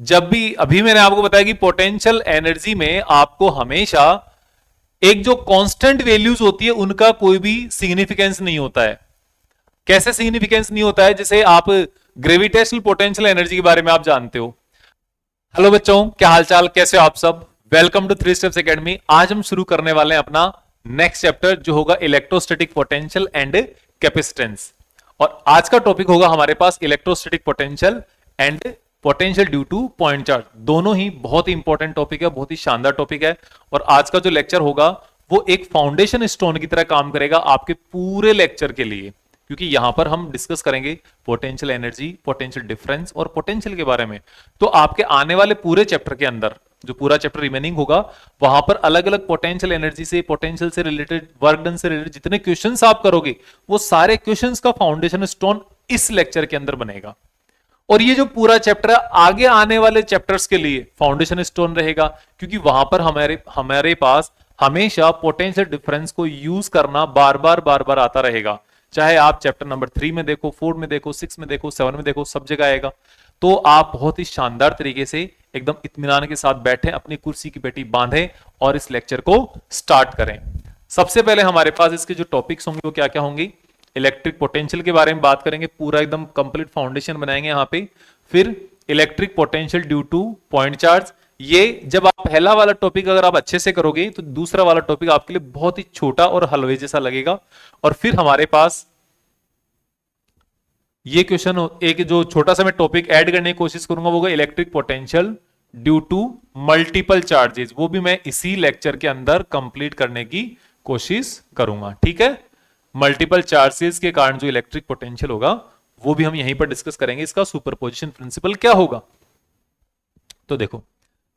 जब भी अभी मैंने आपको बताया कि पोटेंशियल एनर्जी में आपको हमेशा एक जो कांस्टेंट वैल्यूज होती है उनका कोई भी सिग्निफिकेंस नहीं होता है। कैसे सिग्निफिकेंस नहीं होता है? जैसे आप ग्रेविटेशनल पोटेंशियल एनर्जी के बारे में आप जानते हो। हेलो बच्चों, क्या हालचाल, कैसे हो आप सब? Welcome to three steps academy. आज हम शुरू करने वाले हैं अपना नेक्स्ट चैप्टर जो होगा इलेक्ट्रोस्टैटिक पोटेंशियल एंड कैपेसिटेंस। और आज का टॉपिक होगा हमारे पास electrostatic potential and potential due to point charge. दोनों ही बहुत ही इंपॉर्टेंट टॉपिक है, बहुत ही शानदार टॉपिक है। और आज का जो लेक्चर होगा वो एक फाउंडेशन स्टोन की तरह काम करेगा आपके पूरे लेक्चर के लिए, क्योंकि यहां पर हम डिस्कस करेंगे पोटेंशियल एनर्जी, पोटेंशियल डिफरेंस और पोटेंशियल के बारे में। तो आपके आने वाले पूरे चैप्टर के अंदर, जो पूरा चैप्टर रिमेनिंग होगा, वहां पर अलग अलग पोटेंशियल एनर्जी से, पोटेंशियल से रिलेटेड, वर्क डन से रिलेटेड जितने क्वेश्चंस आप करोगे वो सारे क्वेश्चंस का फाउंडेशन स्टोन इस लेक्चर के अंदर बनेगा। और ये जो पूरा चैप्टर है आगे आने वाले चैप्टर्स के लिए फाउंडेशन स्टोन रहेगा, क्योंकि वहां पर हमारे पास हमेशा पोटेंशियल डिफरेंस को यूज करना बार बार आता रहेगा। चाहे आप चैप्टर नंबर 3 में देखो, 4 में देखो, 6 में देखो, 7 में देखो, सब जगह आएगा। तो आप बहुत ही शानदार तरीके से एकदम इत्मीनान के साथ बैठे, अपनी कुर्सी की पेटी बांधें और इस लेक्चर को स्टार्ट करें। सबसे पहले हमारे पास इसके जो टॉपिक्स होंगे वो क्या क्या होंगे? इलेक्ट्रिक पोटेंशियल के बारे में बात करेंगे, पूरा एकदम कंप्लीट फाउंडेशन बनाएंगे यहां पे। फिर electric potential due to point charge. ये जब आप पहला वाला टॉपिक अगर आप अच्छे से करोगे तो दूसरा वाला टॉपिक आपके लिए बहुत ही छोटा और हलवे जैसा लगेगा। और फिर हमारे पास ये क्वेश्चन, एक जो छोटा सा मैं टॉपिक ऐड करने की कोशिश करूंगा वो होगा electric potential due to multiple charges. वो भी मैं इसी लेक्चर के अंदर कंप्लीट करने की कोशिश करूंगा, ठीक है। मल्टीपल चार्जेस के कारण जो इलेक्ट्रिक पोटेंशियल होगा वो भी हम यहीं पर डिस्कस करेंगे। इसका सुपरपोजिशन प्रिंसिपल क्या होगा? तो देखो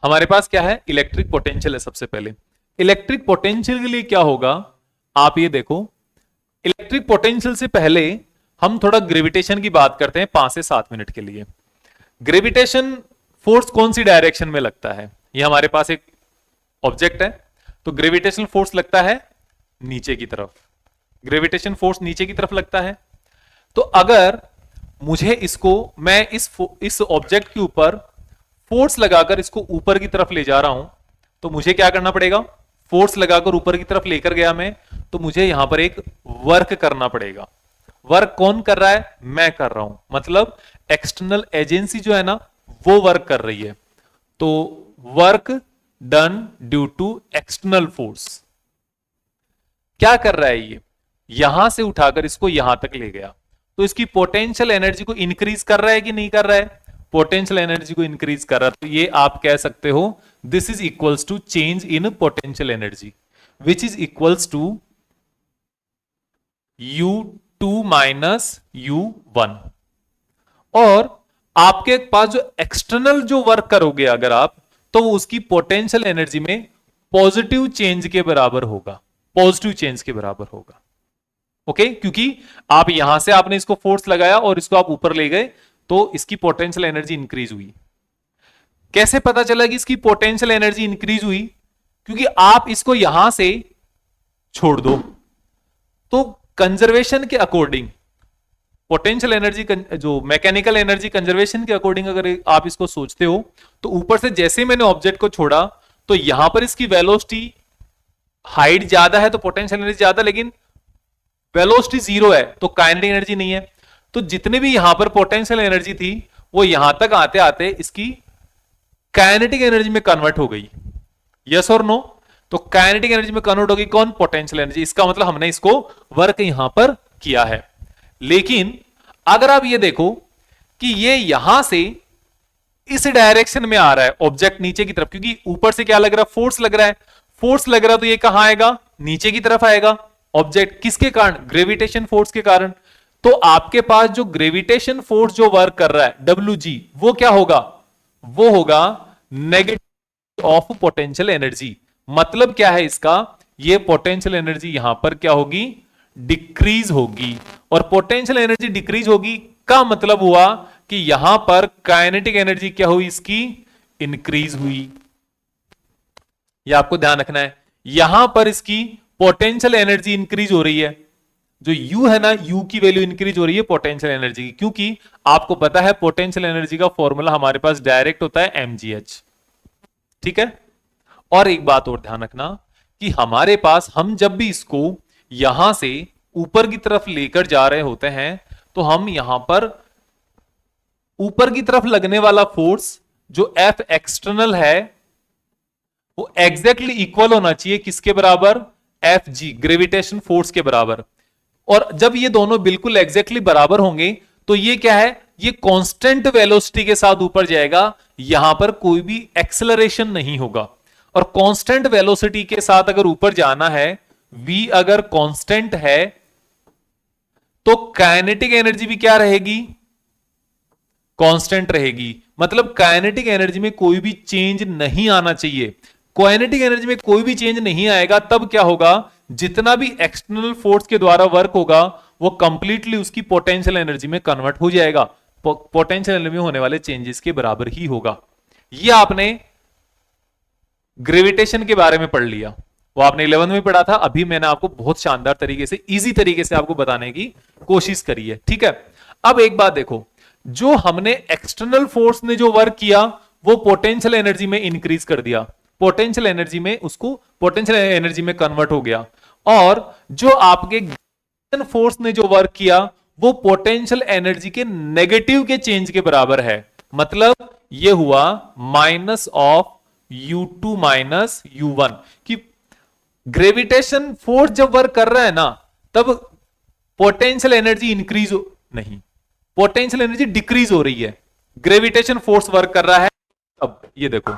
हमारे पास क्या है, इलेक्ट्रिक पोटेंशियल है। सबसे पहले इलेक्ट्रिक पोटेंशियल के लिए क्या होगा, आप ये देखो। इलेक्ट्रिक पोटेंशियल से पहले हम थोड़ा ग्रेविटेशन की बात करते हैं 5 से 7 मिनट के लिए। ग्रेविटेशन फोर्स कौन सी डायरेक्शन में लगता है? ये हमारे पास एक ऑब्जेक्ट है, तो ग्रेविटेशनल फोर्स लगता है नीचे की तरफ। ग्रेविटेशन फोर्स नीचे की तरफ लगता है। तो अगर मुझे मैं इस ऑब्जेक्ट के ऊपर फोर्स लगाकर इसको ऊपर की तरफ ले जा रहा हूं, तो मुझे क्या करना पड़ेगा? फोर्स लगाकर ऊपर की तरफ लेकर गया मैं, तो मुझे यहां पर एक वर्क करना पड़ेगा। वर्क कौन कर रहा है? मैं कर रहा हूं। मतलब एक्सटर्नल एजेंसी जो है ना वो वर्क कर रही है। तो work done due to external force. क्या कर रहा है ये? यहां से उठाकर इसको यहां तक ले गया, तो इसकी पोटेंशियल एनर्जी को इंक्रीज कर रहा है कि नहीं कर रहा है? पोटेंशियल एनर्जी को इंक्रीज कर रहा है। तो ये आप कह सकते हो this is equals to change in potential energy which is equals to U2 minus U1। और आपके पास जो एक्सटर्नल जो वर्क करोगे अगर आप, तो उसकी पोटेंशियल एनर्जी में पॉजिटिव चेंज के बराबर होगा। पॉजिटिव चेंज के बराबर होगा, ओके। क्योंकि आप यहां से आपने इसको फोर्स लगाया और इसको आप ऊपर ले गए, तो इसकी पोटेंशियल एनर्जी इंक्रीज हुई। कैसे पता चला कि इसकी पोटेंशियल एनर्जी इंक्रीज हुई? क्योंकि आप इसको यहां से छोड़ दो, तो कंजर्वेशन के अकॉर्डिंग पोटेंशियल एनर्जी, जो मैकेनिकल एनर्जी कंजर्वेशन के अकॉर्डिंग अगर आप इसको सोचते हो, तो ऊपर से जैसे मैंने ऑब्जेक्ट को छोड़ा तो यहां पर इसकी वेलोसिटी, हाइट ज्यादा है तो पोटेंशियल एनर्जी ज्यादा, लेकिन वेलोसिटी 0 है तो काइनेटिक एनर्जी नहीं है। तो जितने भी यहां पर पोटेंशियल एनर्जी थी वो यहां तक आते आते इसकी काइनेटिक एनर्जी में कन्वर्ट हो गई। यस और नो? तो काइनेटिक एनर्जी में कन्वर्ट होगी कौन? Potential energy. इसका मतलब हमने इसको वर्क यहां पर किया है। लेकिन अगर आप ये देखो कि ये यहां से इस डायरेक्शन में आ रहा है ऑब्जेक्ट नीचे की तरफ, क्योंकि ऊपर से क्या लग रहा है? फोर्स लग रहा है। फोर्स लग रहा है तो ये कहां आएगा? नीचे की तरफ आएगा ऑब्जेक्ट। किसके कारण? ग्रेविटेशन फोर्स के कारण। तो आपके पास जो ग्रेविटेशन फोर्स जो वर्क कर रहा है WG, वो क्या होगा? वो होगा नेगेटिव ऑफ पोटेंशियल एनर्जी। मतलब क्या है इसका? ये पोटेंशियल एनर्जी यहां पर क्या होगी? डिक्रीज होगी। और पोटेंशियल एनर्जी डिक्रीज होगी का मतलब हुआ कि यहां पर काइनेटिक एनर्जी क्या हुई? इसकी इंक्रीज हुई। यह आपको ध्यान रखना है। यहां पर इसकी पोटेंशियल एनर्जी इंक्रीज हो रही है। जो U है ना, U की वैल्यू इंक्रीज हो रही है पोटेंशियल एनर्जी की, क्योंकि आपको पता है पोटेंशियल एनर्जी का फॉर्मूला हमारे पास डायरेक्ट होता है mgh। ठीक है। और एक बात और ध्यान रखना कि हमारे पास, हम जब भी इसको यहां से ऊपर की तरफ लेकर जा रहे होते हैं, तो हम यहां पर ऊपर की तरफ लगने वाला फोर्स जो F एक्सटर्नल है वो एग्जैक्टली इक्वल होना चाहिए किसके बराबर, एफ जी, ग्रेविटेशन फोर्स के बराबर। और जब ये दोनों बिल्कुल एग्जैक्टली बराबर होंगे तो ये क्या है, ये कांस्टेंट वेलोसिटी के साथ ऊपर जाएगा, यहां पर कोई भी एक्सेलरेशन नहीं होगा। और कांस्टेंट वेलोसिटी के साथ अगर ऊपर जाना है, v अगर कांस्टेंट है, तो काइनेटिक एनर्जी भी क्या रहेगी, कांस्टेंट रहेगी। मतलब काइनेटिक एनर्जी में कोई भी चेंज नहीं आना चाहिए। काइनेटिक एनर्जी में कोई भी चेंज नहीं आएगा, तब क्या होगा, जितना भी एक्सटर्नल फोर्स के द्वारा वर्क होगा वो कंप्लीटली उसकी पोटेंशियल एनर्जी में कन्वर्ट हो जाएगा, पोटेंशियल एनर्जी में होने वाले चेंजेस के बराबर ही होगा। ये आपने ग्रेविटेशन के बारे में पढ़ लिया, वो आपने 11 में पढ़ा था। अभी मैंने आपको बहुत शानदार तरीके से, इजी तरीके से आपको बताने की कोशिश करी है। ठीक है। अब एक बात देखो, जो हमने एक्सटर्नल फोर्स ने जो वर्क किया वो पोटेंशियल एनर्जी में इंक्रीज कर दिया, पोटेंशियल एनर्जी में, उसको पोटेंशियल एनर्जी में कन्वर्ट हो गया। और जो आपके फोर्स ने जो वर्क किया वो पोटेंशियल एनर्जी के नेगेटिव के चेंज के बराबर है। मतलब ये हुआ minus of U2 minus U1, कि ग्रेविटेशन फोर्स जब वर्क कर रहा है ना, तब पोटेंशियल एनर्जी इंक्रीज नहीं, पोटेंशियल एनर्जी डिक्रीज हो रही है। ग्रेविटेशन फोर्स वर्क कर रहा है, अब ये देखो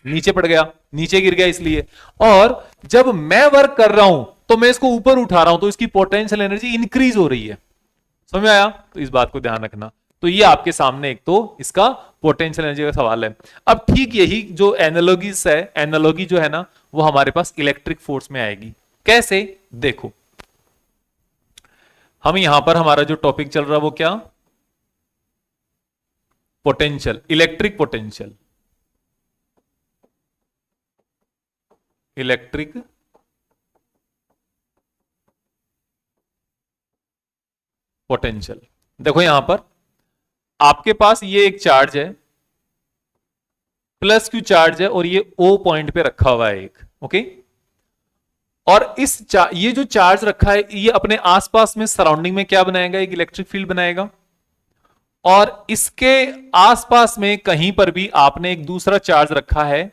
नीचे पड़ गया, नीचे गिर गया इसलिए। और जब मैं वर्क कर रहा हूं तो मैं इसको ऊपर उठा रहा हूं, तो इसकी पोटेंशियल एनर्जी इंक्रीज हो रही है। समझ में आया? तो इस बात को ध्यान रखना। तो ये आपके सामने एक तो इसका पोटेंशियल एनर्जी का सवाल है। अब ठीक यही जो एनालॉजीज है, एनालॉजी जो है ना, वो हमारे पास इलेक्ट्रिक फोर्स में आएगी। कैसे? देखो, हम यहां पर हमारा जो टॉपिक चल रहा है वो क्या, potential, electric potential, electric potential. देखो यहां पर आपके पास ये एक चार्ज है, प्लस क्यू चार्ज है, और ये ओ पॉइंट पे रखा हुआ है एक, ओके। और ये जो चार्ज रखा है ये अपने आसपास में, सराउंडिंग में क्या बनाएगा, एक इलेक्ट्रिक फील्ड बनाएगा। और इसके आसपास में कहीं पर भी आपने एक दूसरा चार्ज रखा है,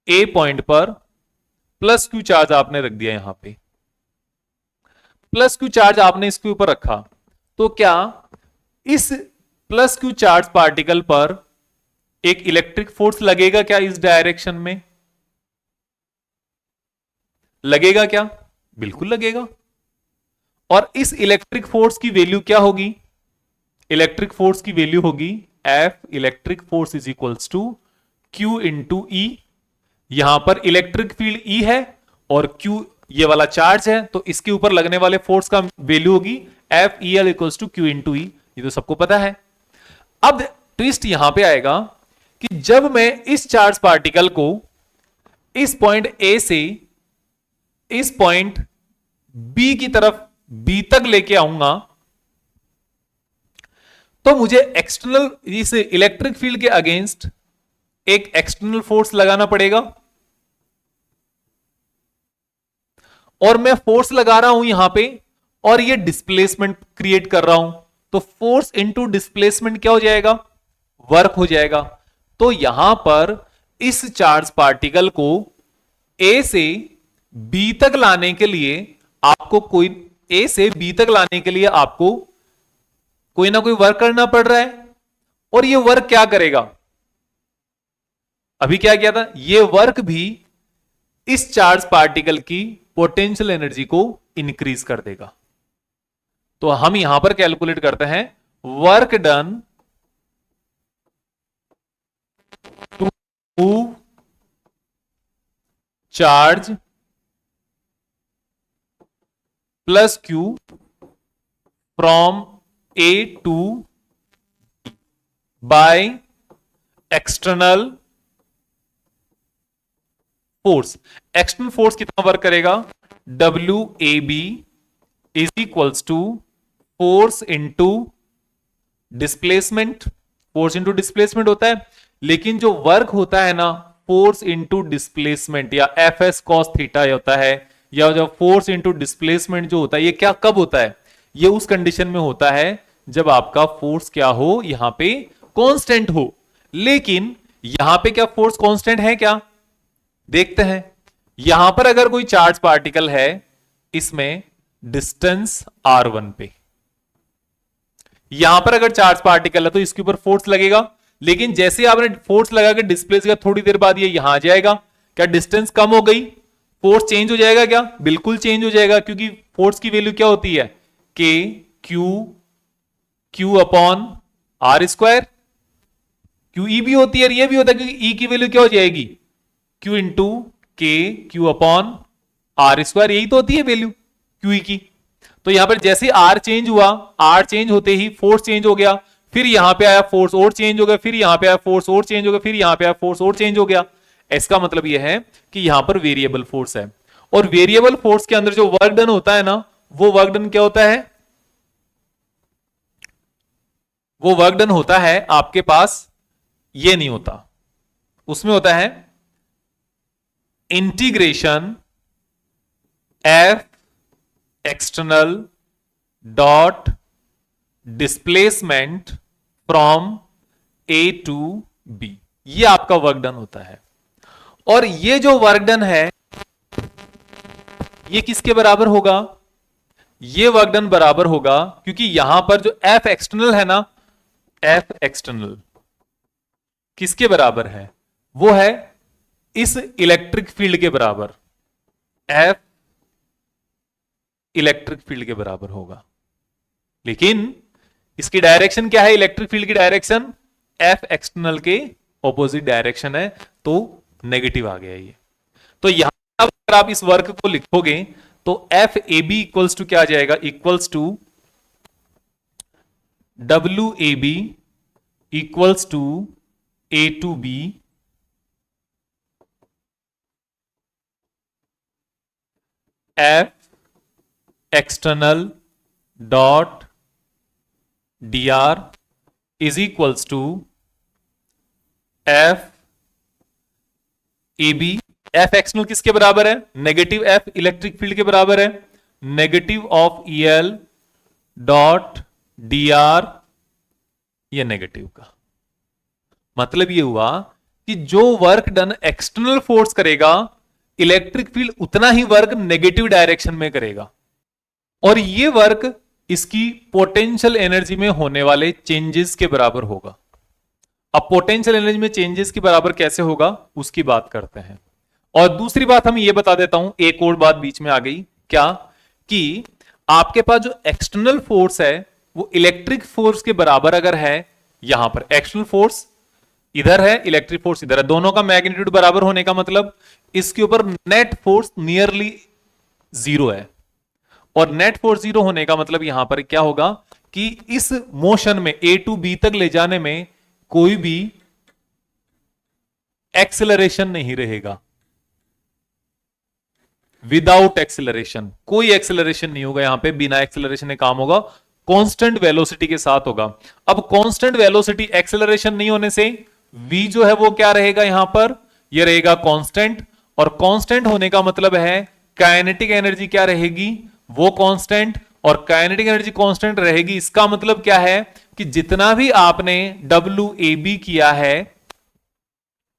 ए पॉइंट पर प्लस क्यू चार्ज आपने रख दिया, यहां पे प्लस क्यू चार्ज आपने इसके ऊपर रखा, तो क्या इस प्लस क्यू चार्ज पार्टिकल पर एक इलेक्ट्रिक फोर्स लगेगा क्या, इस डायरेक्शन में लगेगा क्या? बिल्कुल लगेगा। और इस इलेक्ट्रिक फोर्स की वैल्यू क्या होगी, इलेक्ट्रिक फोर्स की वैल्यू होगी F electric force is equals to Q into E. यहां पर इलेक्ट्रिक फील्ड ई है और क्यू ये वाला चार्ज है, तो इसके ऊपर लगने वाले फोर्स का वैल्यू होगी F E L equals to Q into E. ये तो सबको पता है। अब ट्विस्ट यहां पे आएगा कि जब मैं इस चार्ज पार्टिकल को इस पॉइंट ए से इस पॉइंट बी की तरफ, बी तक लेके आऊंगा, तो मुझे एक्सटर्नल, इस इलेक्ट्रिक फील्ड के अगेंस्ट एक एक्सटर्नल फोर्स लगाना पड़ेगा। और मैं फोर्स लगा रहा हूं यहां पे, और ये डिस्प्लेसमेंट क्रिएट कर रहा हूं, तो फोर्स इनटू डिस्प्लेसमेंट क्या हो जाएगा, वर्क हो जाएगा। तो यहां पर इस चार्ज पार्टिकल को ए से बी तक लाने के लिए आपको कोई, ए से बी तक लाने के लिए आपको कोई ना कोई वर्क करना पड़ रहा है। और ये वर्क क्या करेगा, अभी क्या किया था, ये वर्क भी इस चार्ज पार्टिकल की पोटेंशियल एनर्जी को इंक्रीज कर देगा। तो हम यहां पर कैलकुलेट करते हैं work done to charge plus Q from A to by external force. External force कितना वर्क करेगा, W A B is equals to force into displacement. Force into displacement होता है, लेकिन जो वर्क होता है ना फोर्स इंटू डिस्प्लेसमेंट या एफ एस कॉस थीटा होता है, या जो फोर्स इंटू डिस्प्लेसमेंट जो होता है ये क्या कब होता है? ये उस कंडीशन में होता है जब आपका फोर्स क्या हो, यहां पे कांस्टेंट हो। लेकिन यहां पे क्या फोर्स कांस्टेंट है क्या? देखते हैं। यहां पर अगर कोई चार्ज पार्टिकल है इसमें डिस्टेंस r1 पे, यहां पर अगर चार्ज पार्टिकल है तो इसके ऊपर फोर्स लगेगा, लेकिन जैसे आपने फोर्स लगा के डिस्प्लेस किया थोड़ी देर बाद ये यहां आ जाएगा। क्या डिस्टेंस कम हो गई? फोर्स चेंज हो जाएगा क्या? बिल्कुल चेंज हो जाएगा, क्योंकि फोर्स की वैल्यू क्या होती है? K Q upon R square. Q E भी होती है और ये भी होता है, क्योंकि ई की वैल्यू क्या हो जाएगी? क्यू इंटू के क्यू अपॉन आर स्क्वायर, यही तो होती है वैल्यू क्यू ई की। तो यहां पर जैसे आर चेंज हुआ, आर चेंज होते ही फोर्स चेंज हो गया, फिर यहां पे आया फोर्स और चेंज हो गया, फिर यहां पे आया फोर्स और चेंज हो गया, फिर यहां पे आया फोर्स और चेंज हो गया। इसका मतलब यह है कि यहां पर वेरिएबल फोर्स है, और वेरिएबल फोर्स के अंदर जो वर्क डन होता है ना, वो वर्क डन क्या होता है? वो वर्क डन होता है आपके पास, ये नहीं होता, उसमें होता है integration F external dot displacement from A to B. ये आपका वर्क डन होता है। और ये जो वर्क डन है ये किसके बराबर होगा? ये वर्क डन बराबर होगा, क्योंकि यहां पर जो एफ एक्सटर्नल है ना, एफ एक्सटर्नल किसके बराबर है? वो है इस इलेक्ट्रिक फील्ड के बराबर। एफ इलेक्ट्रिक फील्ड के बराबर होगा, लेकिन इसकी डायरेक्शन क्या है? इलेक्ट्रिक फील्ड की डायरेक्शन एफ एक्सटर्नल के ऑपोजिट डायरेक्शन है, तो नेगेटिव आ गया ये। तो यहां अगर आप इस वर्क को लिखोगे तो F A B equals to क्या आ जाएगा? Equals to W A B equals to A to B F external dot D R is equals to F A B. F external किसके बराबर है? नेगेटिव एफ इलेक्ट्रिक फील्ड के बराबर है, negative of E L dot D R, ये negative का मतलब ये हुआ कि जो वर्क डन एक्सटर्नल फोर्स करेगा, इलेक्ट्रिक फील्ड उतना ही वर्क नेगेटिव डायरेक्शन में करेगा, और ये वर्क इसकी पोटेंशियल एनर्जी में होने वाले चेंजेस के बराबर होगा। अब पोटेंशियल एनर्जी में चेंजेस के बराबर कैसे होगा उसकी बात करते हैं। और दूसरी बात हम ये बता देता हूं, एक और बात बीच में आ गई, क्या कि आपके पास जो एक्सटर्नल फोर्स है वो इलेक्ट्रिक फोर्स के बराबर अगर है, यहां पर एक्सटर्नल फोर्स इधर है, इलेक्ट्रिक फोर्स इधर है, दोनों का मैग्नीट्यूड बराबर होने का मतलब इसके ऊपर नेट फोर्स नियरली जीरो है। और नेट फोर्स जीरो होने का मतलब यहां पर क्या होगा कि इस मोशन में ए टू बी तक ले जाने में कोई भी एक्सेलरेशन नहीं रहेगा। विदाउट एक्सेलरेशन, कोई एक्सेलरेशन नहीं होगा यहां पे, बिना एक्सेलरेशन के काम होगा, कांस्टेंट वेलोसिटी के साथ होगा। अब कांस्टेंट वेलोसिटी एक्सेलरेशन नहीं होने से v जो है वो क्या रहेगा यहां पर? ये रहेगा कांस्टेंट, और कांस्टेंट होने का मतलब है काइनेटिक एनर्जी क्या रहेगी? वो कांस्टेंट, और काइनेटिक एनर्जी कांस्टेंट रहेगी। इसका मतलब क्या है कि जितना भी आपने डब्ल्यू ए बी किया है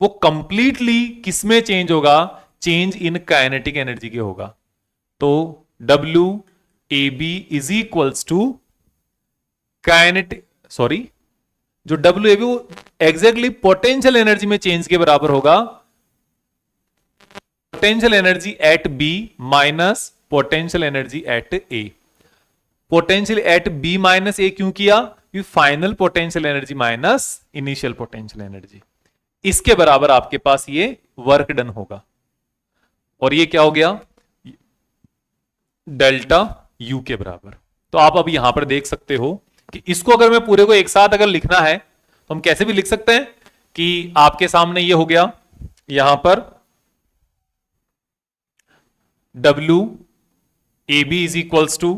वो कंप्लीटली किसमें चेंज होगा? चेंज इन काइनेटिक एनर्जी के होगा। तो W A B is equals to kinetic, sorry, जो डब्ल्यू ए बी वो एग्जैक्टली पोटेंशियल एनर्जी में चेंज के बराबर होगा, potential energy at B minus potential energy at A. Potential at B minus A क्यों किया? क्योंकि final potential energy minus initial potential energy, इसके बराबर आपके पास ये वर्क डन होगा। और ये क्या हो गया? डेल्टा यू के बराबर। तो आप अब यहां पर देख सकते हो कि इसको अगर मैं पूरे को एक साथ अगर लिखना है तो हम कैसे भी लिख सकते हैं कि आपके सामने ये हो गया यहां पर W A B is equals to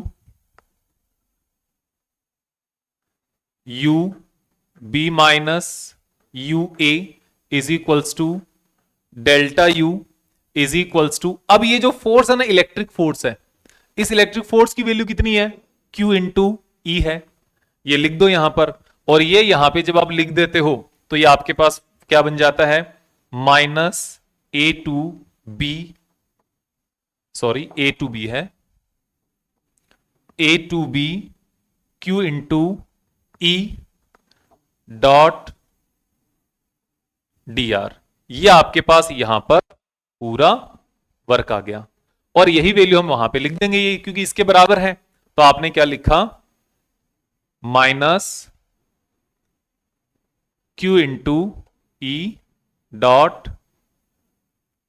U B minus U A is equals to delta U is equals to, अब ये जो फोर्स है ना इलेक्ट्रिक फोर्स है, इस इलेक्ट्रिक फोर्स की वैल्यू कितनी है, Q इंटू ई है, ये लिख दो यहां पर। और ये यहां पे जब आप लिख देते हो तो ये आपके पास क्या बन जाता है, minus A to B, sorry A to B है, A to B Q into E dot D R, ये आपके पास यहां पर पूरा वर्क आ गया। और यही वैल्यू हम वहां पे लिख देंगे ये, क्योंकि इसके बराबर है। तो आपने क्या लिखा, minus Q into E dot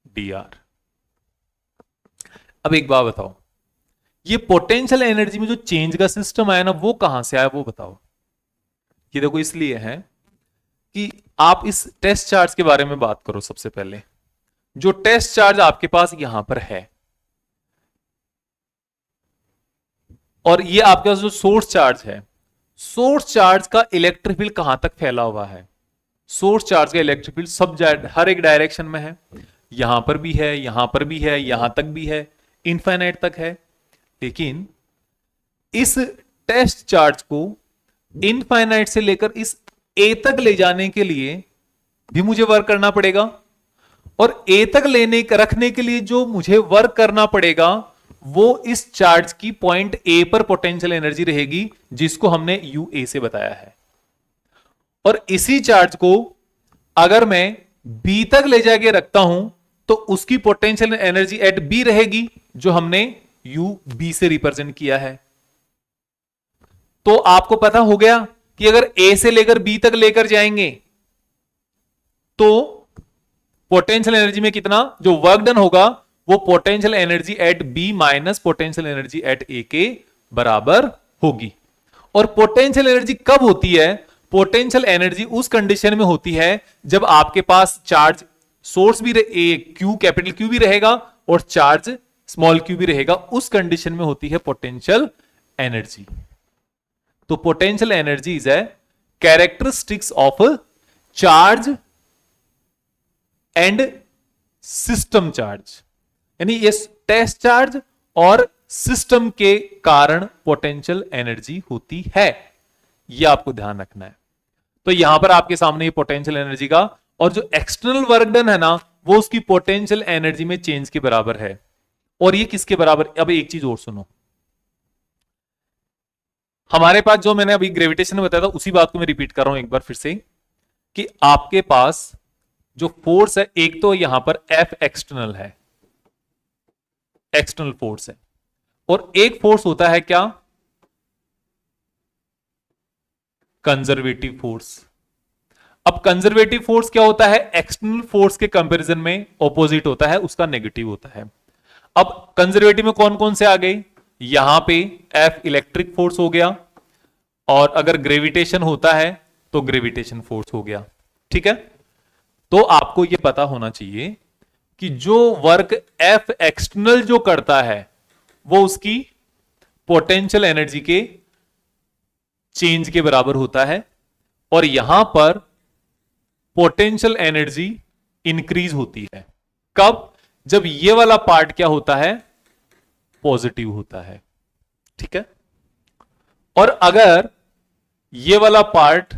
D are. अब एक बात बताओ, ये पोटेंशियल एनर्जी में जो चेंज का सिस्टम आया ना, वो कहां से आया वो बताओ। ये देखो इसलिए है कि आप इस टेस्ट चार्ज के बारे में बात करो। सबसे पहले जो टेस्ट चार्ज आपके पास यहां पर है, और ये आपके पास जो सोर्स चार्ज है, सोर्स चार्ज का इलेक्ट्रिक फील्ड कहां तक फैला हुआ है, सोर्स चार्ज का इलेक्ट्रिक फील्ड सब हर एक डायरेक्शन में है, यहां पर भी है, यहां पर भी है, यहां तक भी है, इनफाइनाइट तक है। लेकिन इस टेस्ट चार्ज को इनफाइनाइट से लेकर इस ए तक ले जाने के लिए भी मुझे वर्क करना पड़ेगा, और ए तक रखने के लिए जो मुझे वर्क करना पड़ेगा वो इस चार्ज की पॉइंट ए पर पोटेंशियल एनर्जी रहेगी, जिसको हमने यू ए से बताया है। और इसी चार्ज को अगर मैं बी तक ले जाके रखता हूं तो उसकी पोटेंशियल एनर्जी एट बी रहेगी, जो हमने यू बी से रिप्रेजेंट किया है। तो आपको पता हो गया कि अगर ए से लेकर बी तक लेकर जाएंगे तो पोटेंशियल एनर्जी में कितना जो वर्क डन होगा वो potential energy at B minus potential energy at A के बराबर होगी। और पोटेंशियल एनर्जी कब होती है, पोटेंशियल एनर्जी उस कंडीशन में होती है जब आपके पास चार्ज सोर्स भी क्यू कैपिटल क्यू भी रहेगा और चार्ज स्मॉल क्यू भी रहेगा, उस कंडीशन में होती है पोटेंशियल एनर्जी। तो potential energy is a characteristics of charge and system charge, यानी ये टेस्ट चार्ज और सिस्टम के कारण पोटेंशियल एनर्जी होती है, यह आपको ध्यान रखना है। तो यहां पर आपके सामने ये पोटेंशियल एनर्जी का, और जो एक्सटर्नल वर्क डन है ना वो उसकी पोटेंशियल एनर्जी में चेंज के बराबर है। और ये किसके बराबर, अब एक चीज और सुनो, हमारे पास जो मैंने अभी ग्रेविटेशन में बताया था उसी बात को मैं रिपीट कर रहा हूं एक बार फिर से, कि आपके पास जो फोर्स है, एक तो यहां पर एफ एक्सटर्नल है, एक्सटर्नल फोर्स है, और एक फोर्स होता है क्या, कंजर्वेटिव फोर्स। अब कंजर्वेटिव फोर्स क्या होता है, एक्सटर्नल फोर्स के कंपैरिजन में ऑपोजिट होता है, उसका नेगेटिव होता है। अब कंजर्वेटिव में कौन कौन से आ गए, यहां पे एफ इलेक्ट्रिक फोर्स हो गया, और अगर ग्रेविटेशन होता है तो ग्रेविटेशन फोर्स हो गया। ठीक है, तो आपको यह पता होना चाहिए कि जो वर्क एफ एक्सटर्नल जो करता है वो उसकी पोटेंशियल एनर्जी के चेंज के बराबर होता है, और यहां पर पोटेंशियल एनर्जी इंक्रीज होती है कब, जब ये वाला पार्ट क्या होता है, पॉजिटिव होता है। ठीक है, और अगर ये वाला पार्ट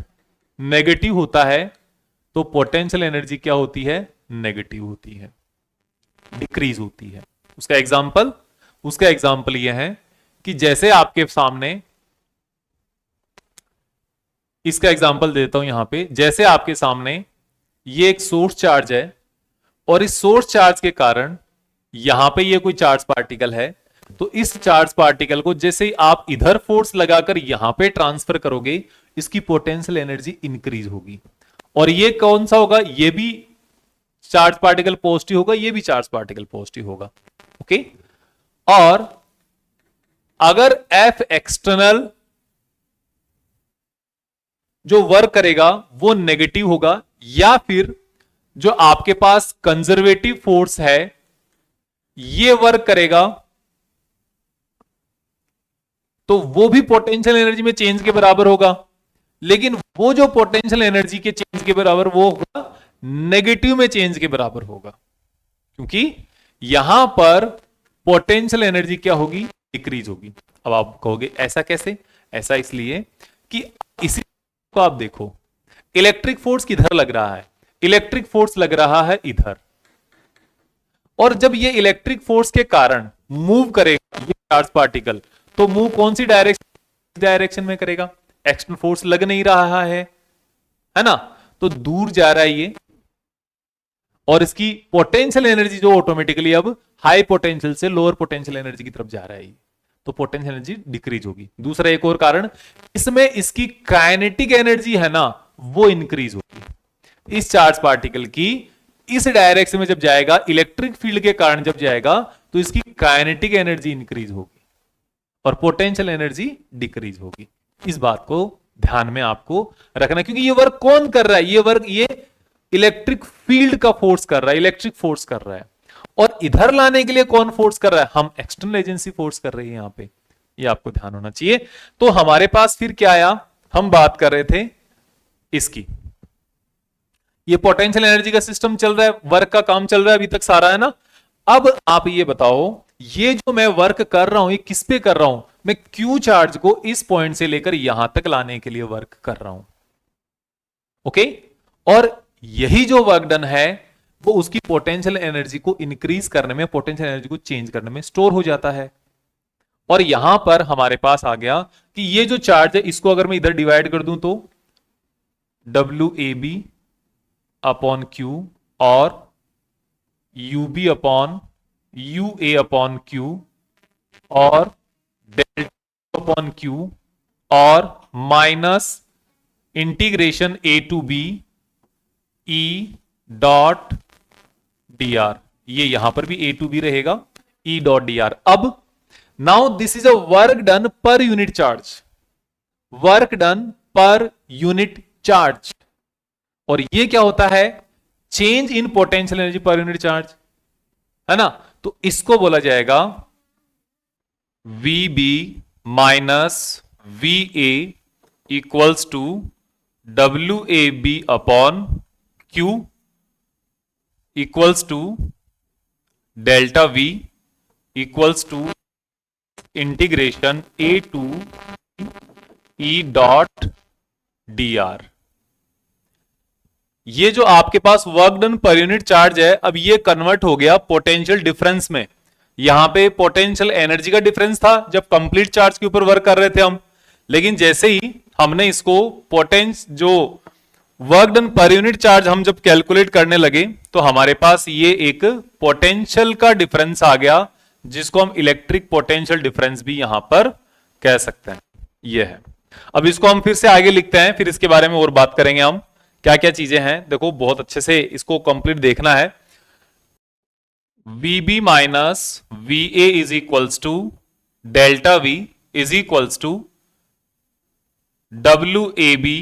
नेगेटिव होता है तो पोटेंशियल एनर्जी क्या होती है, नेगेटिव होती है, डिक्रीज होती है। उसका एग्जांपल यह है कि जैसे आपके सामने, इसका एग्जांपल देता हूं यहां पे, जैसे आपके सामने ये एक सोर्स चार्ज है, और इस सोर्स चार्ज के कारण यहां पे ये कोई चार्ज पार्टिकल है, तो इस चार्ज पार्टिकल को जैसे ही आप इधर फोर्स लगाकर यहां पे ट्रांसफर करोगे, इसकी पोटेंशियल एनर्जी इंक्रीज होगी। और ये कौन सा होगा, ये भी चार्ज पार्टिकल पॉजिटिव होगा, ये भी चार्ज पार्टिकल पॉजिटिव होगा। ओके, और अगर एफ एक्सटर्नल जो वर्क करेगा वो नेगेटिव होगा, या फिर जो आपके पास कंजर्वेटिव फोर्स है ये वर्क करेगा, तो वो भी पोटेंशियल एनर्जी में चेंज के बराबर होगा। लेकिन वो जो पोटेंशियल एनर्जी के चेंज के बराबर वो होगा नेगेटिव में चेंज के बराबर होगा, क्योंकि यहां पर पोटेंशियल एनर्जी क्या होगी, डिक्रीज होगी। अब आप कहोगे ऐसा कैसे, ऐसा इसलिए कि इसी को आप देखो, इलेक्ट्रिक फोर्स किधर लग रहा है, इलेक्ट्रिक फोर्स लग रहा है इधर, और जब ये इलेक्ट्रिक फोर्स के कारण मूव करेगा ये चार्ज पार्टिकल, तो मूव कौन सी डायरेक्शन में करेगा, एक्सटर्नल फोर्स लग नहीं रहा है ना, तो दूर जा रहा है ये, और इसकी पोटेंशियल एनर्जी जो ऑटोमेटिकली अब हाई पोटेंशियल से लोअर पोटेंशियल एनर्जी की तरफ जा रहा है, तो पोटेंशियल एनर्जी डिक्रीज होगी। दूसरा एक और कारण, इसमें इसकी काइनेटिक एनर्जी है ना वो इंक्रीज होगी। इस चार्ज पार्टिकल की इस डायरेक्शन में जब जाएगा, इलेक्ट्रिक फील्ड के कारण जब जाएगा, तो इसकी काइनेटिक एनर्जी इंक्रीज होगी और पोटेंशियल एनर्जी डिक्रीज होगी। इस बात को ध्यान में आपको रखना, क्योंकि ये वर्क कौन कर रहा है, ये वर्क ये इलेक्ट्रिक फील्ड का फोर्स कर रहा है, इलेक्ट्रिक फोर्स कर रहा है, और इधर लाने के लिए कौन फोर्स कर रहा है, हम एक्सटर्नल एजेंसी फोर्स कर रही है यहां पे, ये आपको ध्यान होना चाहिए। तो हमारे पास फिर क्या आया, हम बात कर रहे थे इसकी, ये पोटेंशियल एनर्जी का सिस्टम चल रहा है, वर्क का काम चल रहा है अभी तक सारा, है ना। अब आप ये बताओ, ये जो मैं वर्क कर रहा हूं ये किस पे कर रहा हूं, मैं क्यू चार्ज को इस पॉइंट से लेकर यहां तक लाने के लिए वर्क कर रहा हूं, ओके। और यही जो वर्क डन है वो उसकी पोटेंशियल एनर्जी को इंक्रीज करने में, पोटेंशियल एनर्जी को चेंज करने में स्टोर हो जाता है। और यहां पर हमारे पास आ गया कि ये जो चार्ज है इसको अगर मैं इधर डिवाइड कर दूं तो WAB अपॉन Q और UB upon UA upon Q और डेल्टा अपॉन Q और minus integration A to B E dot dr, ये यहां पर भी A टू B रहेगा, E डॉट dr। अब now this is a work done पर यूनिट चार्ज, वर्क डन पर यूनिट चार्ज, और ये क्या होता है, change in potential energy per unit charge, है ना। तो इसको बोला जाएगा VB minus VA equals to WAB upon Q equals to delta V equals to integration A to E dot dr। ये जो आपके पास वर्क डन पर यूनिट चार्ज है, अब ये कन्वर्ट हो गया पोटेंशियल डिफरेंस में। यहां पे पोटेंशियल एनर्जी का डिफरेंस था जब कंप्लीट चार्ज के ऊपर वर्क कर रहे थे हम, लेकिन जैसे ही हमने इसको जो वर्क डन पर यूनिट चार्ज हम जब कैलकुलेट करने लगे, तो हमारे पास ये एक पोटेंशियल का डिफरेंस आ गया, जिसको हम इलेक्ट्रिक पोटेंशियल डिफरेंस भी यहां पर कह सकते हैं, ये है। अब इसको हम फिर से आगे लिखते हैं, फिर इसके बारे में और बात करेंगे हम क्या क्या चीजें हैं। देखो बहुत अच्छे से इसको कंप्लीट देखना है। VB minus VA is equals to delta V is equals to WAB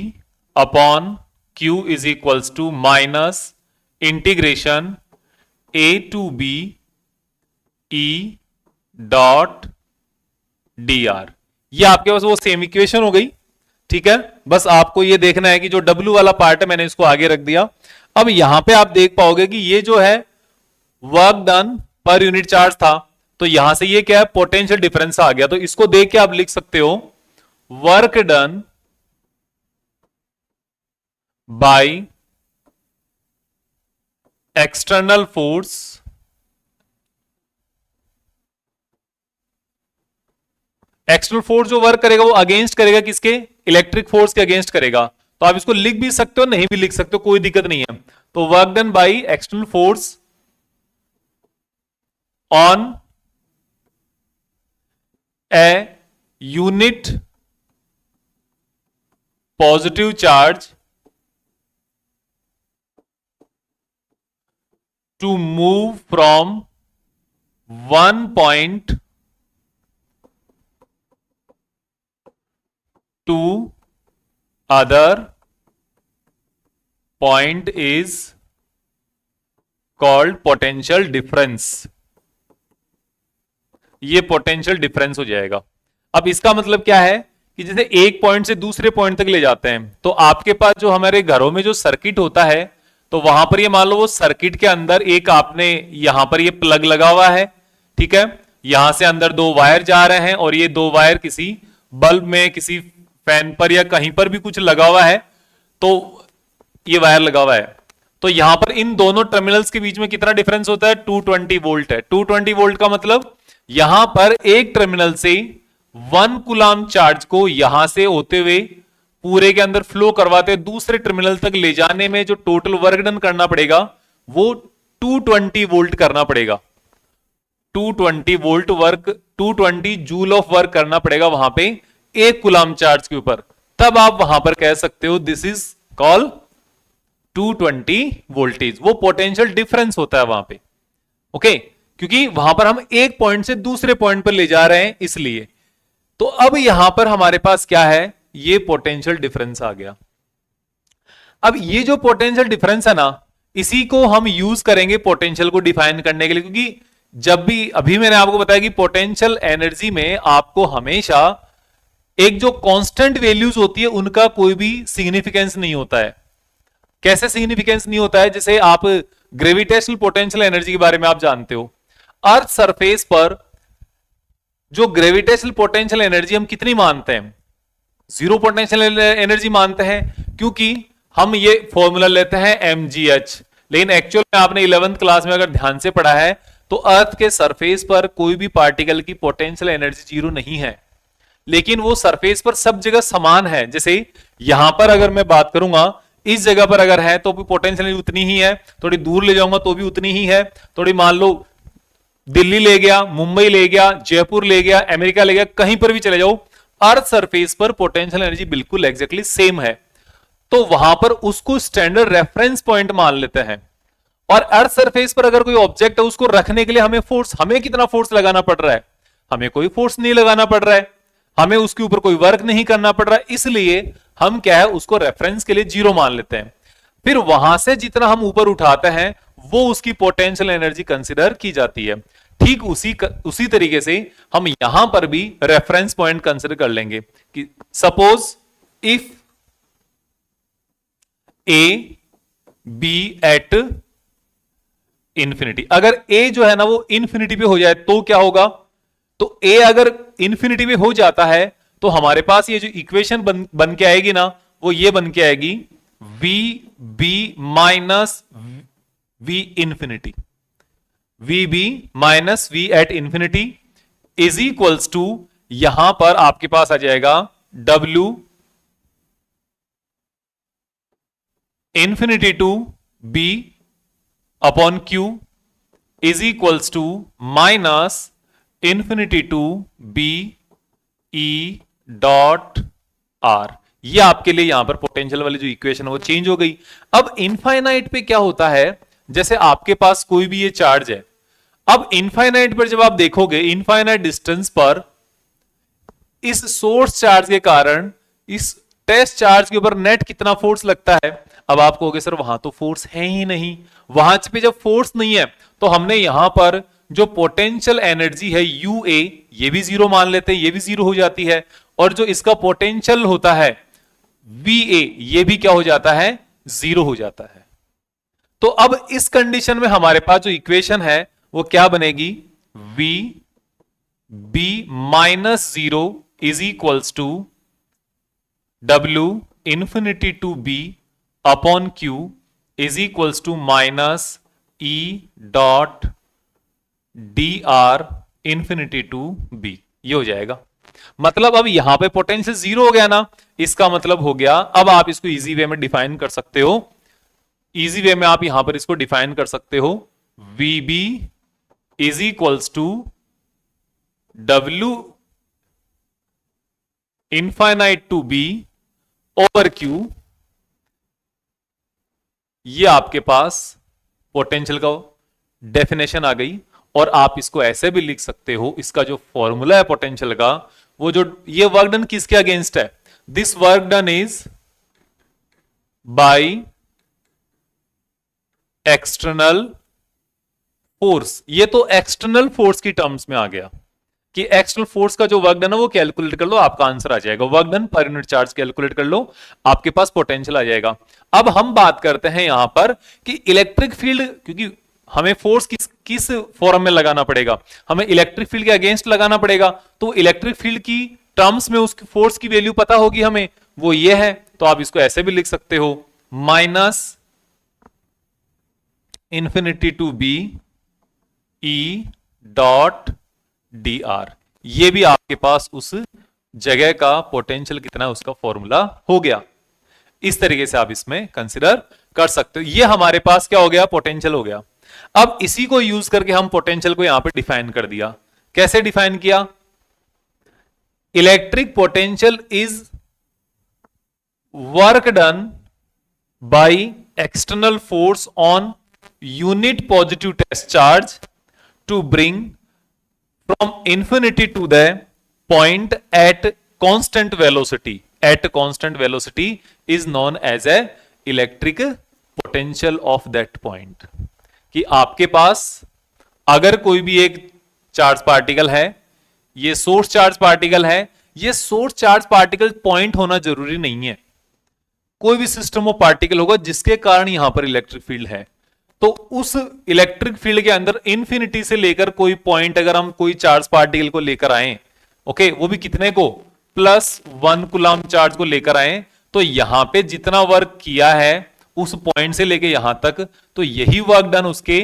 upon Q is equals to minus integration A to B E dot dr। ये आपके पास वो सेम इक्वेशन हो गई, ठीक है। बस आपको ये देखना है कि जो W वाला पार्ट है मैंने इसको आगे रख दिया। अब यहां पे आप देख पाओगे कि ये जो है वर्क डन पर यूनिट चार्ज था, तो यहां से ये क्या है, पोटेंशियल डिफरेंस आ गया। तो इसको देख के आप लिख सकते हो work done by external force external force जो वर्क करेगा वो अगेंस्ट करेगा किसके, इलेक्ट्रिक फोर्स के अगेंस्ट करेगा। तो आप इसको लिख भी सकते हो, नहीं भी लिख सकते हो, कोई दिक्कत नहीं है। तो work done by external force on a unit positive charge to move from one point to other point is called potential difference। ये पोटेंशियल डिफरेंस हो जाएगा। अब इसका मतलब क्या है कि जैसे एक पॉइंट से दूसरे पॉइंट तक ले जाते हैं, तो आपके पास जो हमारे घरों में जो सर्किट होता है, तो वहां पर ये मान लो वो सर्किट के अंदर एक आपने यहां पर ये प्लग लगा हुआ है, ठीक है, यहां से अंदर दो वायर जा रहे हैं और ये दो वायर किसी बल्ब में, किसी फैन पर या कहीं पर भी कुछ लगा हुआ है, तो ये वायर लगा हुआ है। तो यहां पर इन दोनों टर्मिनल्स के बीच में कितना डिफरेंस होता है? 220 वोल्ट है। 220 वोल्ट का मतलब यहां पर एक टर्मिनल से 1 कूलाम चार्ज को यहां से होते हुए पूरे के अंदर फ्लो करवाते दूसरे टर्मिनल तक ले जाने में जो टोटल वर्क डन करना पड़ेगा वो 220 वोल्ट करना पड़ेगा। 220 volt work, 220 joule of work करना पड़ेगा वहां पे एक कूलाम चार्ज के ऊपर। तब आप वहां पर कह सकते हो दिस इज कॉल 220 वोल्टेज। वो पोटेंशियल डिफरेंस होता है वहां पे, ओके, क्योंकि वहां पर हम एक पॉइंट से दूसरे पॉइंट पर ले जा रहे हैं इसलिए। तो अब यहां पर हमारे पास क्या है? ये पोटेंशियल डिफरेंस आ गया। अब ये जो पोटेंशियल डिफरेंस है ना, इसी को हम यूज करेंगे पोटेंशियल को डिफाइन करने के लिए, क्योंकि जब भी अभी मैंने आपको बताया कि पोटेंशियल एनर्जी में आपको हमेशा एक जो कांस्टेंट वैल्यूज होती है उनका कोई भी सिग्निफिकेंस नहीं होता है। कैसे सिग्निफिकेंस नहीं होता है? जैसे आप ग्रेविटेशनल पोटेंशियल एनर्जी के बारे में आप जानते हो, अर्थ सरफेस पर जो ग्रेविटेशनल पोटेंशियल एनर्जी हम कितनी मानते हैं? जीरो पोटेंशियल एनर्जी मानते हैं, क्योंकि हम ये फॉर्मूला लेते हैं mgh। लेकिन एक्चुअल में आपने 11th क्लास में अगर ध्यान से पढ़ा है तो अर्थ के सरफेस पर कोई भी पार्टिकल की पोटेंशियल एनर्जी जीरो नहीं है, लेकिन वो सरफेस पर सब जगह समान है। जैसे यहां पर अगर मैं बात करूंगा, इस जगह पर अगर है तो भी पोटेंशियल एनर्जी उतनी ही है, थोड़ी दूर ले जाऊंगा तो भी उतनी ही है, थोड़ी मान लो दिल्ली ले गया, मुंबई ले गया, जयपुर ले गया, अमेरिका ले गया, कहीं पर भी चले जाओ, अर्थ सरफेस पर पोटेंशियल एनर्जी बिल्कुल एग्जैक्टली सेम है। तो वहां पर उसको स्टैंडर्ड रेफरेंस पॉइंट मान लेते हैं। और अर्थ सरफेस पर अगर कोई ऑब्जेक्ट है उसको रखने के लिए हमें कितना फोर्स लगाना पड़ रहा है? हमें कोई फोर्स नहीं लगाना पड़ रहा है, हमें उसके ऊपर कोई वर्क नहीं करना पड़ रहा है, इसलिए हम क्या है उसको रेफरेंस के लिए जीरो मान लेते हैं। फिर वहां से जितना हम ऊपर उठाते हैं वो उसकी पोटेंशियल एनर्जी कंसिडर की जाती है। ठीक उसी तरीके से हम यहां पर भी रेफरेंस पॉइंट कंसिडर कर लेंगे कि suppose if A B at infinity, अगर ए जो है ना वो इंफिनिटी पे हो जाए तो क्या होगा? तो ए अगर इंफिनिटी पे हो जाता है तो हमारे पास ये जो इक्वेशन बन के आएगी ना, वो ये बन के आएगी V B minus V infinity, V B minus V at infinity is equals to, यहां पर आपके पास आ जाएगा W infinity to B upon Q is equals to minus infinity to B E dot R। ये आपके लिए यहां पर पोटेंशियल वाली जो इक्वेशन है वो चेंज हो गई। अब इनफाइनाइट पे क्या होता है? जैसे आपके पास कोई भी ये चार्ज है, अब इनफाइनाइट पर जब आप देखोगे, इनफाइनाइट डिस्टेंस पर इस सोर्स चार्ज के कारण इस टेस्ट चार्ज के ऊपर नेट कितना फोर्स लगता है? अब आप कहोगे सर वहां तो फोर्स है ही नहीं। वहां पे जब फोर्स नहीं है तो हमने यहां पर जो पोटेंशियल एनर्जी है UA, ये भी जीरो मान लेते हैं, ये भी जीरो हो जाती है, और जो इसका पोटेंशियल होता है VA, ये भी क्या हो जाता है? जीरो हो जाता है। तो अब इस कंडीशन में हमारे पास जो इक्वेशन है वो क्या बनेगी? V B minus zero is equals to W infinity to B upon Q is equals to minus E dot DR infinity to B। ये हो जाएगा। मतलब अब यहां पे पोटेंशियल जीरो हो गया ना, इसका मतलब हो गया, अब आप इसको इजी वे में डिफाइन कर सकते हो, इजी वे में आप यहां पर इसको डिफाइन कर सकते हो, VB is equals to W infinite to B over Q। ये आपके पास पोटेंशियल का डेफिनेशन आ गई। और आप इसको ऐसे भी लिख सकते हो, इसका जो फॉर्मूला है पोटेंशियल का, वो जो ये वर्क डन किसके अगेंस्ट है? This work done is by external force. ये तो एक्सटर्नल फोर्स की टर्म्स में आ गया कि एक्सटर्नल फोर्स का जो वर्क डन है वो कैलकुलेट कर लो, आपका आंसर आ जाएगा। वर्क डन पर यूनिट चार्ज कैलकुलेट कर लो, आपके पास पोटेंशियल आ जाएगा। अब हम बात करते हैं यहां पर कि इलेक्ट्रिक फील्ड, क्योंकि हमें फोर्स किस फॉर्म में लगाना पड़ेगा, हमें इलेक्ट्रिक फील्ड के अगेंस्ट लगाना पड़ेगा। तो इलेक्ट्रिक फील्ड की टर्म्स में उस फोर्स की वैल्यू पता होगी हमें, वो ये है। तो आप इसको ऐसे भी लिख सकते हो, minus infinity to B E dot D R. ये भी आपके पास उस जगह का पोटेंशियल कितना है उसका फॉर्मूला हो गया। इस तरीके से आप इसमें कंसिडर कर सकते हो। ये हमारे पास क्या हो गया, पोटेंशियल हो गया। अब इसी को यूज करके हम पोटेंशियल को यहां पे डिफाइन कर दिया। कैसे डिफाइन किया? Electric potential is work done by external force on unit positive test charge to bring from infinity to the point at constant velocity. At constant velocity is known as a electric potential of that point. कि आपके पास अगर कोई भी एक charge particle है, ये source charge particle है, ये सोर्स चार्ज पार्टिकल पॉइंट होना जरूरी नहीं है, कोई भी सिस्टम ऑफ पार्टिकल होगा जिसके कारण यहां पर इलेक्ट्रिक फील्ड है। तो उस इलेक्ट्रिक फील्ड के अंदर इंफिनिटी से लेकर कोई पॉइंट अगर हम कोई चार्ज पार्टिकल को लेकर आए, ओके, वो भी कितने को, +1 कूलम चार्ज को लेकर आए, तो यहां पे जितना वर्क किया है उस पॉइंट से लेकर यहां तक, तो यही वर्क डन उसके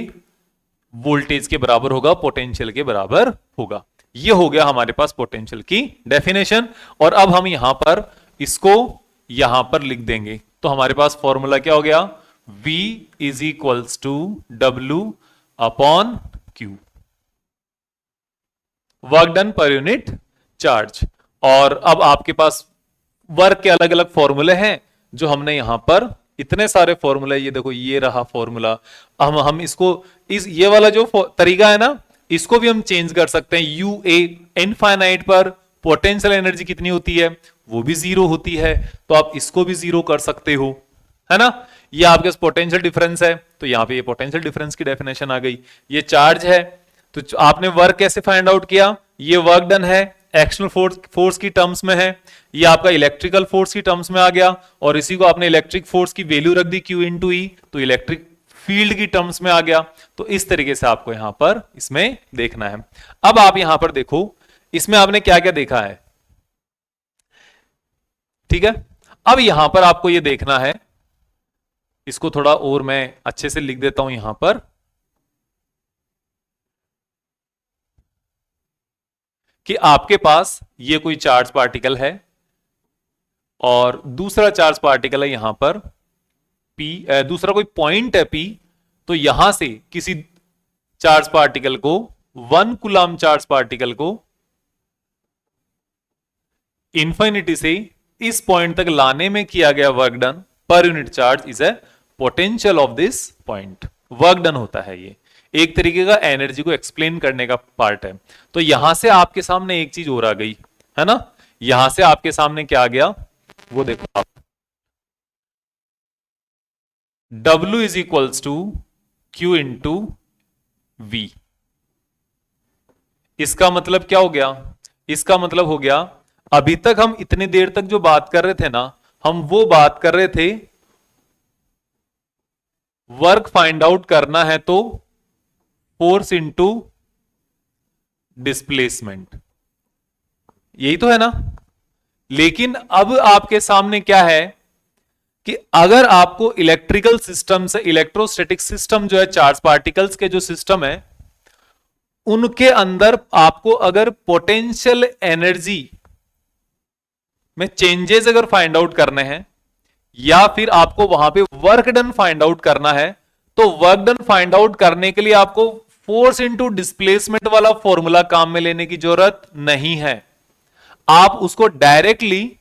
वोल्टेज के बराबर होगा, पोटेंशियल के बराबर होगा। ये हो गया हमारे पास पोटेंशियल की डेफिनेशन। और अब हम यहां पर इसको यहां पर लिख देंगे, तो हमारे पास फॉर्मूला क्या हो गया, V is equals to W upon Q, work done पर यूनिट चार्ज। और अब आपके पास वर्क के अलग अलग फॉर्मूले हैं जो हमने यहां पर, इतने सारे फॉर्मूले, ये देखो ये रहा फॉर्मूला। हम इसको ये वाला जो तरीका है ना, इसको भी हम चेंज कर सकते हैं। UA इनफाइनाइट पर पोटेंशियल एनर्जी कितनी होती है, वो भी 0 होती है, तो आप इसको भी 0 कर सकते हो, है ना। ये आपके पास पोटेंशियल डिफरेंस है, तो यहां पे ये पोटेंशियल डिफरेंस की डेफिनेशन आ गई। ये चार्ज है, तो आपने वर्क कैसे फाइंड आउट किया, ये वर्क डन है, एक्सटर्नल फोर्स की टर्म्स में है, ये आपका इलेक्ट्रिकल फोर्स की टर्म्स में आ गया, और इसी को आपने इलेक्ट्रिक फोर्स की वैल्यू रख दी Q इंटू ई, तो इलेक्ट्रिक फील्ड की टर्म्स में आ गया। तो इस तरीके से आपको यहां पर इसमें देखना है। अब आप यहां पर देखो, इसमें आपने क्या क्या देखा है, ठीक है। अब यहां पर आपको ये देखना है, इसको थोड़ा और मैं अच्छे से लिख देता हूं यहां पर, कि आपके पास ये कोई चार्ज पार्टिकल है और दूसरा चार्ज पार्टिकल है यहां पर P, दूसरा कोई पॉइंट है P, तो यहां से किसी चार्ज पार्टिकल को, 1 कूलम चार्ज पार्टिकल को इंफिनिटी से इस पॉइंट तक लाने में किया गया वर्क डन पर unit charge is a potential of this point. Work done होता है, ये एक तरीके का एनर्जी को एक्सप्लेन करने का पार्ट है। तो यहां से आपके सामने एक चीज और आ गई, है ना। यहां से आपके सामने क्या आ गया, वो देखो आप, W is equals to Q into V। इसका मतलब क्या हो गया, इसका मतलब हो गया, अभी तक हम इतनी देर तक जो बात कर रहे थे ना, हम वो बात कर रहे थे वर्क फाइंड आउट करना है तो फोर्स इंटू डिस्प्लेसमेंट, यही तो है ना। लेकिन अब आपके सामने क्या है कि अगर आपको इलेक्ट्रिकल सिस्टम से, इलेक्ट्रोस्टैटिक सिस्टम जो है, चार्ज पार्टिकल्स के जो सिस्टम है, उनके अंदर आपको अगर पोटेंशियल एनर्जी में चेंजेस अगर फाइंड आउट करने हैं, या फिर आपको वहां पे वर्क डन फाइंड आउट करना है, तो वर्क डन फाइंड आउट करने के लिए आपको फोर्स इंटू डिस्प्लेसमेंट वाला फॉर्मूला काम में लेने की जरूरत नहीं है। आप उसको डायरेक्टली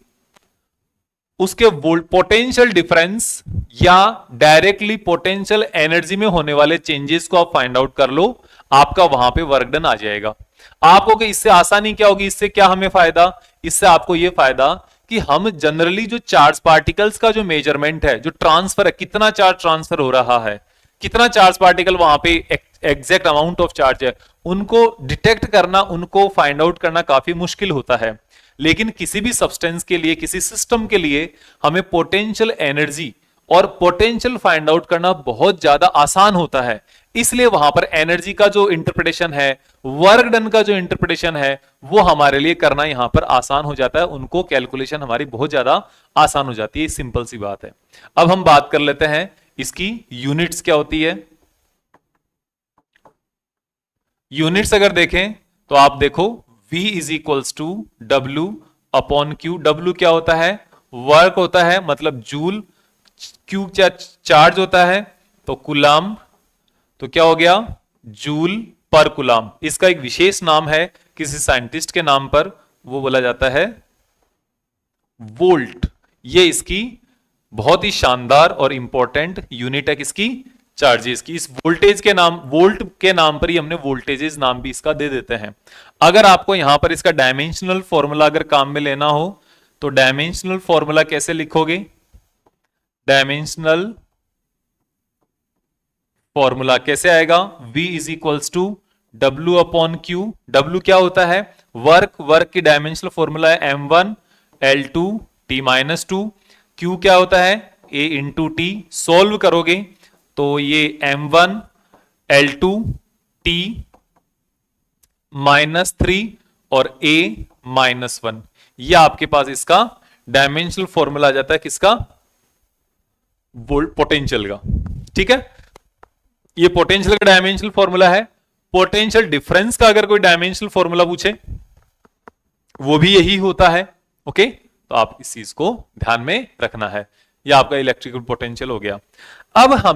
उसके पोटेंशियल डिफरेंस या डायरेक्टली पोटेंशियल एनर्जी में होने वाले चेंजेस को आप फाइंड आउट कर लो, आपका वहां पे वर्क डन आ जाएगा। आपको कि इससे आसानी क्या होगी, इससे क्या हमें फायदा, इससे आपको यह फायदा कि हम जनरली जो चार्ज पार्टिकल्स का जो मेजरमेंट है, जो ट्रांसफर है, कितना चार्ज ट्रांसफर हो रहा है, कितना चार्ज पार्टिकल वहां पे एग्जैक्ट अमाउंट ऑफ चार्ज है, उनको डिटेक्ट करना, उनको फाइंड आउट करना काफी मुश्किल होता है। लेकिन किसी भी सब्सटेंस के लिए, किसी सिस्टम के लिए हमें पोटेंशियल एनर्जी और पोटेंशियल फाइंड आउट करना बहुत ज्यादा आसान होता है। इसलिए वहां पर एनर्जी का जो इंटरप्रिटेशन है, वर्क डन का जो इंटरप्रिटेशन है, वो हमारे लिए करना यहां पर आसान हो जाता है, उनको कैलकुलेशन हमारी बहुत ज्यादा आसान हो जाती है। सिंपल सी बात है। अब हम बात कर लेते हैं इसकी यूनिट्स क्या होती है। यूनिट्स अगर देखें तो आप देखो V is equals to W upon Q. W क्या होता है? वर्क होता है, मतलब जूल। क्यू चार्ज होता है, तो कुलाम, तो क्या हो गया? जूल पर कुलाम। इसका एक विशेष नाम है किसी साइंटिस्ट के नाम पर, वो बोला जाता है वोल्ट। ये इसकी बहुत ही शानदार और इंपॉर्टेंट यूनिट है किसकी? चार्जेस की। इस वोल्टेज के नाम, वोल्ट के नाम पर ही हमने वोल्टेजेस नाम भी इसका दे देते हैं। अगर आपको यहां पर इसका डायमेंशनल फॉर्मूला अगर काम में लेना हो तो डायमेंशनल फॉर्मूला कैसे लिखोगे? डायमेंशनल फॉर्मूला कैसे आएगा? V is equals to W upon Q. W क्या होता है? वर्क। वर्क की डायमेंशनल फॉर्मूला है m1 l2 t minus two. Q क्या होता है? a into T. सोल्व करोगे तो ये m1 l2 t माइनस 3 और a माइनस 1, ये आपके पास इसका डायमेंशनल फॉर्मूला आ जाता है किसका? वोल्ट पोटेंशियल का। ठीक है, ये पोटेंशियल का डायमेंशनल फॉर्मूला है। पोटेंशियल डिफरेंस का अगर कोई डायमेंशनल फॉर्मूला पूछे वो भी यही होता है। ओके, तो आप इस चीज को ध्यान में रखना है। यह आपका इलेक्ट्रिकल पोटेंशियल हो गया। अब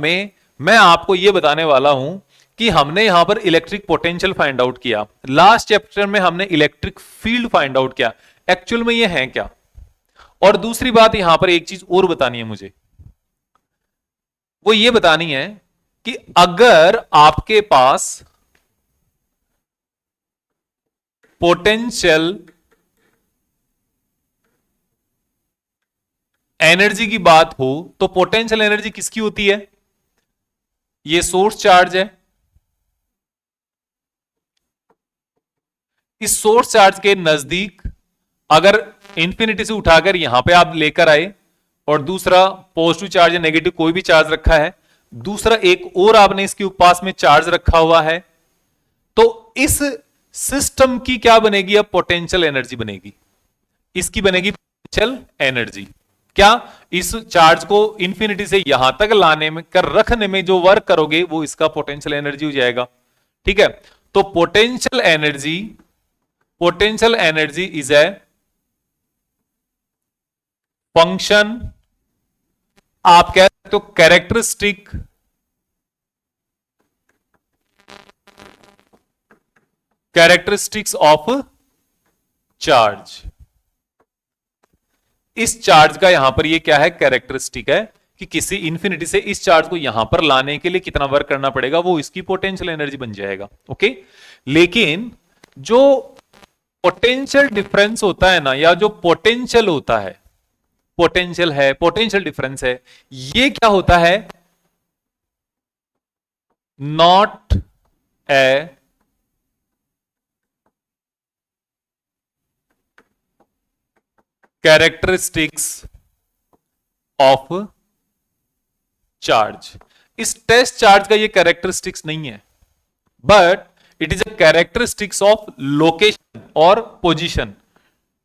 मैं आपको यह बताने वाला हूं कि हमने यहां पर इलेक्ट्रिक पोटेंशियल फाइंड आउट किया। लास्ट चैप्टर में हमने इलेक्ट्रिक फील्ड फाइंड आउट किया। एक्चुअल में यह है क्या? और दूसरी बात यहां पर एक चीज और बतानी है मुझे, वो ये बतानी है कि अगर आपके पास पोटेंशियल एनर्जी की बात हो तो पोटेंशियल एनर्जी किसकी होती है? ये सोर्स चार्ज है। इस सोर्स चार्ज के नजदीक अगर इंफिनिटी से उठाकर यहां पे आप लेकर आए और दूसरा पॉजिटिव चार्ज या नेगेटिव कोई भी चार्ज रखा है, दूसरा एक और आपने इसके पास में चार्ज रखा हुआ है, तो इस सिस्टम की क्या बनेगी? अब पोटेंशियल एनर्जी बनेगी। इसकी बनेगी पोटेंशियल एनर्जी। क्या? इस चार्ज को इंफिनिटी से यहां तक लाने में, कर रखने में जो वर्क करोगे वो इसका पोटेंशियल एनर्जी हो जाएगा। ठीक है, तो potential energy is a function, आप कह सकते हो कैरेक्टरिस्टिक्स ऑफ चार्ज। इस चार्ज का यहां पर ये क्या है? कैरेक्टरिस्टिक है कि किसी इंफिनिटी से इस चार्ज को यहां पर लाने के लिए कितना वर्क करना पड़ेगा, वो इसकी पोटेंशियल एनर्जी बन जाएगा। ओके, लेकिन जो पोटेंशियल डिफरेंस होता है ना, या जो पोटेंशियल होता है, पोटेंशियल डिफरेंस है, ये क्या होता है? Not a characteristics of charge. इस टेस्ट चार्ज का ये कैरेक्टरिस्टिक्स नहीं है, but it is a characteristics of location और position.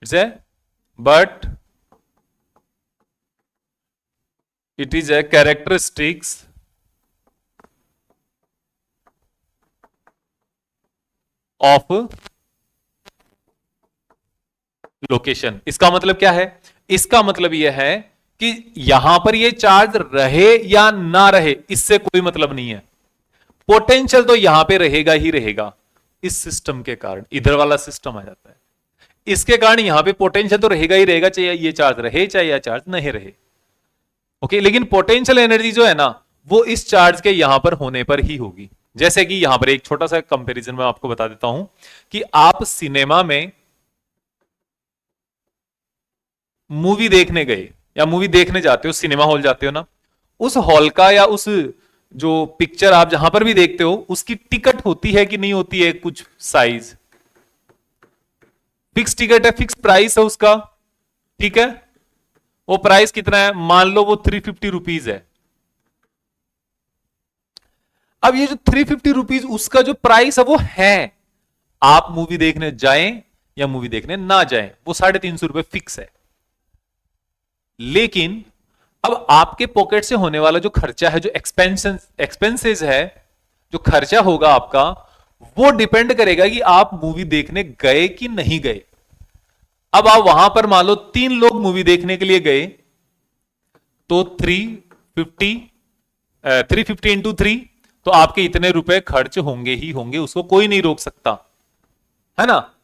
It's a but it is a characteristics of location। इसका मतलब क्या है? इसका मतलब यह है कि यहां पर यह चार्ज रहे या ना रहे, इससे कोई मतलब नहीं है। पोटेंशियल तो यहां पे रहेगा ही रहेगा। इस सिस्टम के कारण इधर वाला सिस्टम आ जाता है, इसके कारण यहां पे पोटेंशियल तो रहेगा ही रहेगा, चाहे ये चार्ज रहे चाहे यह चार्ज नहीं रहे। ओके, लेकिन पोटेंशियल एनर्जी जो है ना, वो इस चार्ज के यहां पर होने पर ही होगी। जैसे कि यहां पर एक छोटा सा कंपैरिजन मैं आपको बता देता हूं कि आप सिनेमा में मूवी देखने गए या मूवी देखने जाते हो, सिनेमा हॉल जाते हो ना, उस हॉल का या उस जो पिक्चर आप जहां पर भी देखते हो उसकी टिकट होती है कि नहीं होती है, कुछ साइज फिक्स टिकट है, फिक्स प्राइस है उसका, ठीक है। वो प्राइस कितना है, मान लो वो 350 रुपीज है। अब ये जो 350 रुपीज उसका जो प्राइस है वो है, आप मूवी देखने जाएं या मूवी देखने ना जाएं, वो 350 रुपए फिक्स है। लेकिन अब आपके पॉकेट से होने वाला जो खर्चा है, जो एक्सपेंसेस है, जो खर्चा होगा आपका, वो डिपेंड करेगा कि आप मूवी देखने गए कि नहीं गए। अब आप वहां पर मान लो 3 लोग मूवी देखने के लिए गए, तो 350 इंटू 3, तो आपके इतने रुपए खर्च होंगे ही होंगे, उसको कोई नहीं रोक सकता, है ना।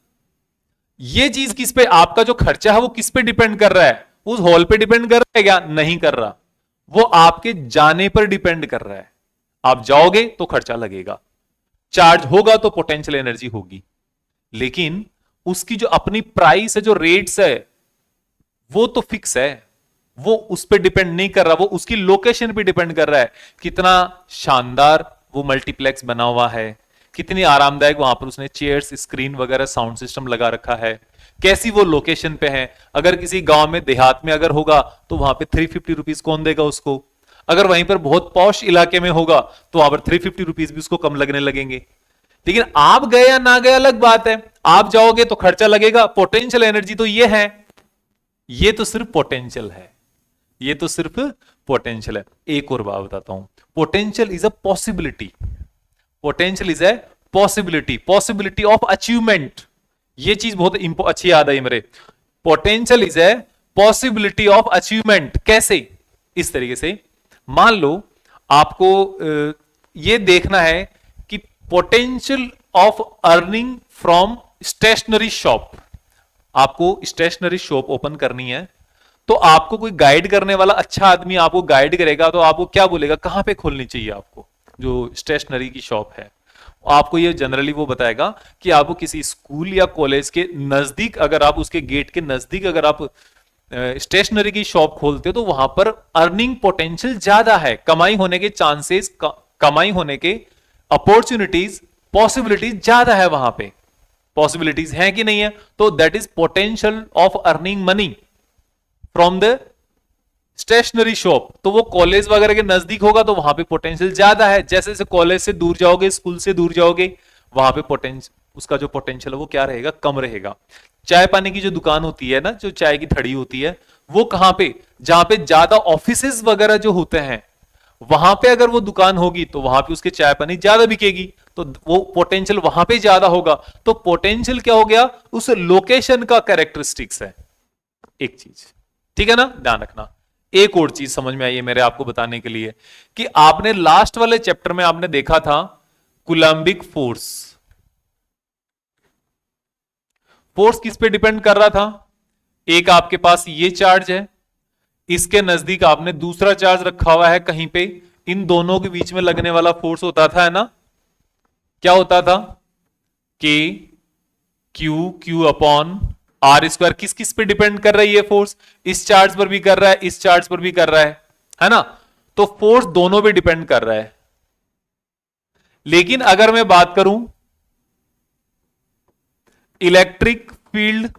ये चीज किस पे, आपका जो खर्चा है वो किस पे डिपेंड कर रहा है, उस हॉल पे डिपेंड कर रहा है क्या, नहीं कर रहा, वो आपके जाने पर डिपेंड कर रहा है। आप जाओगे तो खर्चा लगेगा, चार्ज होगा तो पोटेंशियल एनर्जी होगी, लेकिन उसकी जो अपनी प्राइस है, जो रेट्स है, वो तो फिक्स है, वो उस पर डिपेंड नहीं कर रहा, वो उसकी लोकेशन पे डिपेंड कर रहा है, कितना शानदार वो मल्टीप्लेक्स बना हुआ है, कितनी आरामदायक वहां पर उसने चेयर्स, स्क्रीन वगैरह, साउंड सिस्टम लगा रखा है, कैसी वो लोकेशन पे है। अगर किसी गांव में, देहात में अगर होगा तो वहां पे 350 रुपीज कौन देगा उसको, अगर वहीं पर बहुत पॉश इलाके में होगा तो वहां पर 350 रुपीज भी उसको कम लगने लगेंगे। लेकिन आप गए या ना गए अलग बात है, आप जाओगे तो खर्चा लगेगा। पोटेंशियल एनर्जी तो ये है, ये तो सिर्फ पोटेंशियल है, ये तो सिर्फ पोटेंशियल है। एक और बात बताता हूं, potential is a possibility, potential is a possibility, possibility of achievement. ये चीज बहुत अच्छी याद आई मेरे, potential is a possibility of achievement. कैसे, इस तरीके से मान लो आपको ये देखना है कि potential of earning from stationery shop, आपको स्टेशनरी शॉप ओपन करनी है, तो आपको कोई गाइड करने वाला अच्छा आदमी आपको गाइड करेगा, तो आपको क्या बोलेगा, कहां पे खोलनी चाहिए आपको जो स्टेशनरी की शॉप है। आपको ये जनरली वो बताएगा कि आपको किसी स्कूल या कॉलेज के नजदीक, अगर आप उसके गेट के नजदीक अगर आप स्टेशनरी की शॉप खोलते हो तो वहां पर अर्निंग पोटेंशियल ज्यादा है, कमाई होने के चांसेस, कमाई होने के अपॉर्चुनिटीज, पॉसिबिलिटीज ज्यादा है वहां पे। पॉसिबिलिटीज है कि नहीं है, तो that is potential of earning money from the stationery shop. तो वो कॉलेज वगैरह के नजदीक होगा तो वहां पे पोटेंशियल ज्यादा है, जैसे जैसे कॉलेज से दूर जाओगे, स्कूल से दूर जाओगे, वहां पे पोटेंशियल, उसका जो पोटेंशियल है वो क्या रहेगा, कम रहेगा। चाय पानी की जो दुकान होती है ना, जो चाय की थड़ी होती है, वो कहां पे, जहां पे ज्यादा ऑफिसेज वगैरह जो होते हैं, वहां पे अगर वो दुकान होगी तो वहां पे उसके चाय पानी ज्यादा बिकेगी, तो वो पोटेंशियल वहां पे ज्यादा होगा। तो पोटेंशियल क्या हो गया, उस लोकेशन का कैरेक्टरिस्टिक्स है, एक चीज, ठीक है ना, ध्यान रखना। एक और चीज समझ में आई है मेरे आपको बताने के लिए, कि आपने लास्ट वाले चैप्टर में आपने देखा था कूलम्बिक फोर्स। फोर्स किस पे डिपेंड कर रहा था, एक आपके पास ये चार्ज है, इसके नजदीक आपने दूसरा चार्ज रखा हुआ है कहीं पे, इन दोनों के बीच में लगने वाला फोर्स होता था, है ना, क्या होता था, के क्यू अपॉन आर स्क्वायर। किस किस पे डिपेंड कर रही है फोर्स, इस चार्ज पर भी कर रहा है, इस चार्ज पर भी कर रहा है ना, तो फोर्स दोनों पे डिपेंड कर रहा है। लेकिन अगर मैं बात करूं इलेक्ट्रिक फील्ड,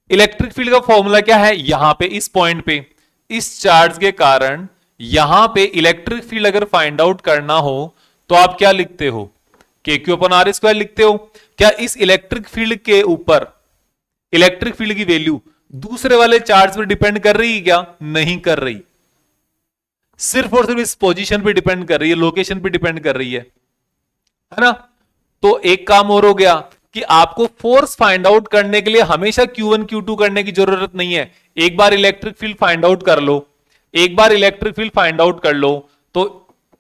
इलेक्ट्रिक फील्ड का फॉर्मूला क्या है, यहां पे इस पॉइंट पे, इस चार्ज के कारण यहां पे इलेक्ट्रिक फील्ड अगर फाइंड आउट करना हो तो आप क्या लिखते हो, के क्यू अपन आर स्क्वायर लिखते हो। क्या इस इलेक्ट्रिक फील्ड के ऊपर इलेक्ट्रिक फील्ड की वैल्यू दूसरे वाले चार्ज पर डिपेंड कर रही है क्या, नहीं कर रही, सिर्फ और सिर्फ इस पोजीशन पे डिपेंड कर रही है, लोकेशन पे डिपेंड कर रही है ना। तो एक काम और हो गया कि आपको फोर्स फाइंड आउट करने के लिए हमेशा Q1 Q2 करने की जरूरत नहीं है। एक बार इलेक्ट्रिक फील्ड फाइंड आउट कर लो, एक बार इलेक्ट्रिक फील्ड फाइंड आउट कर लो, तो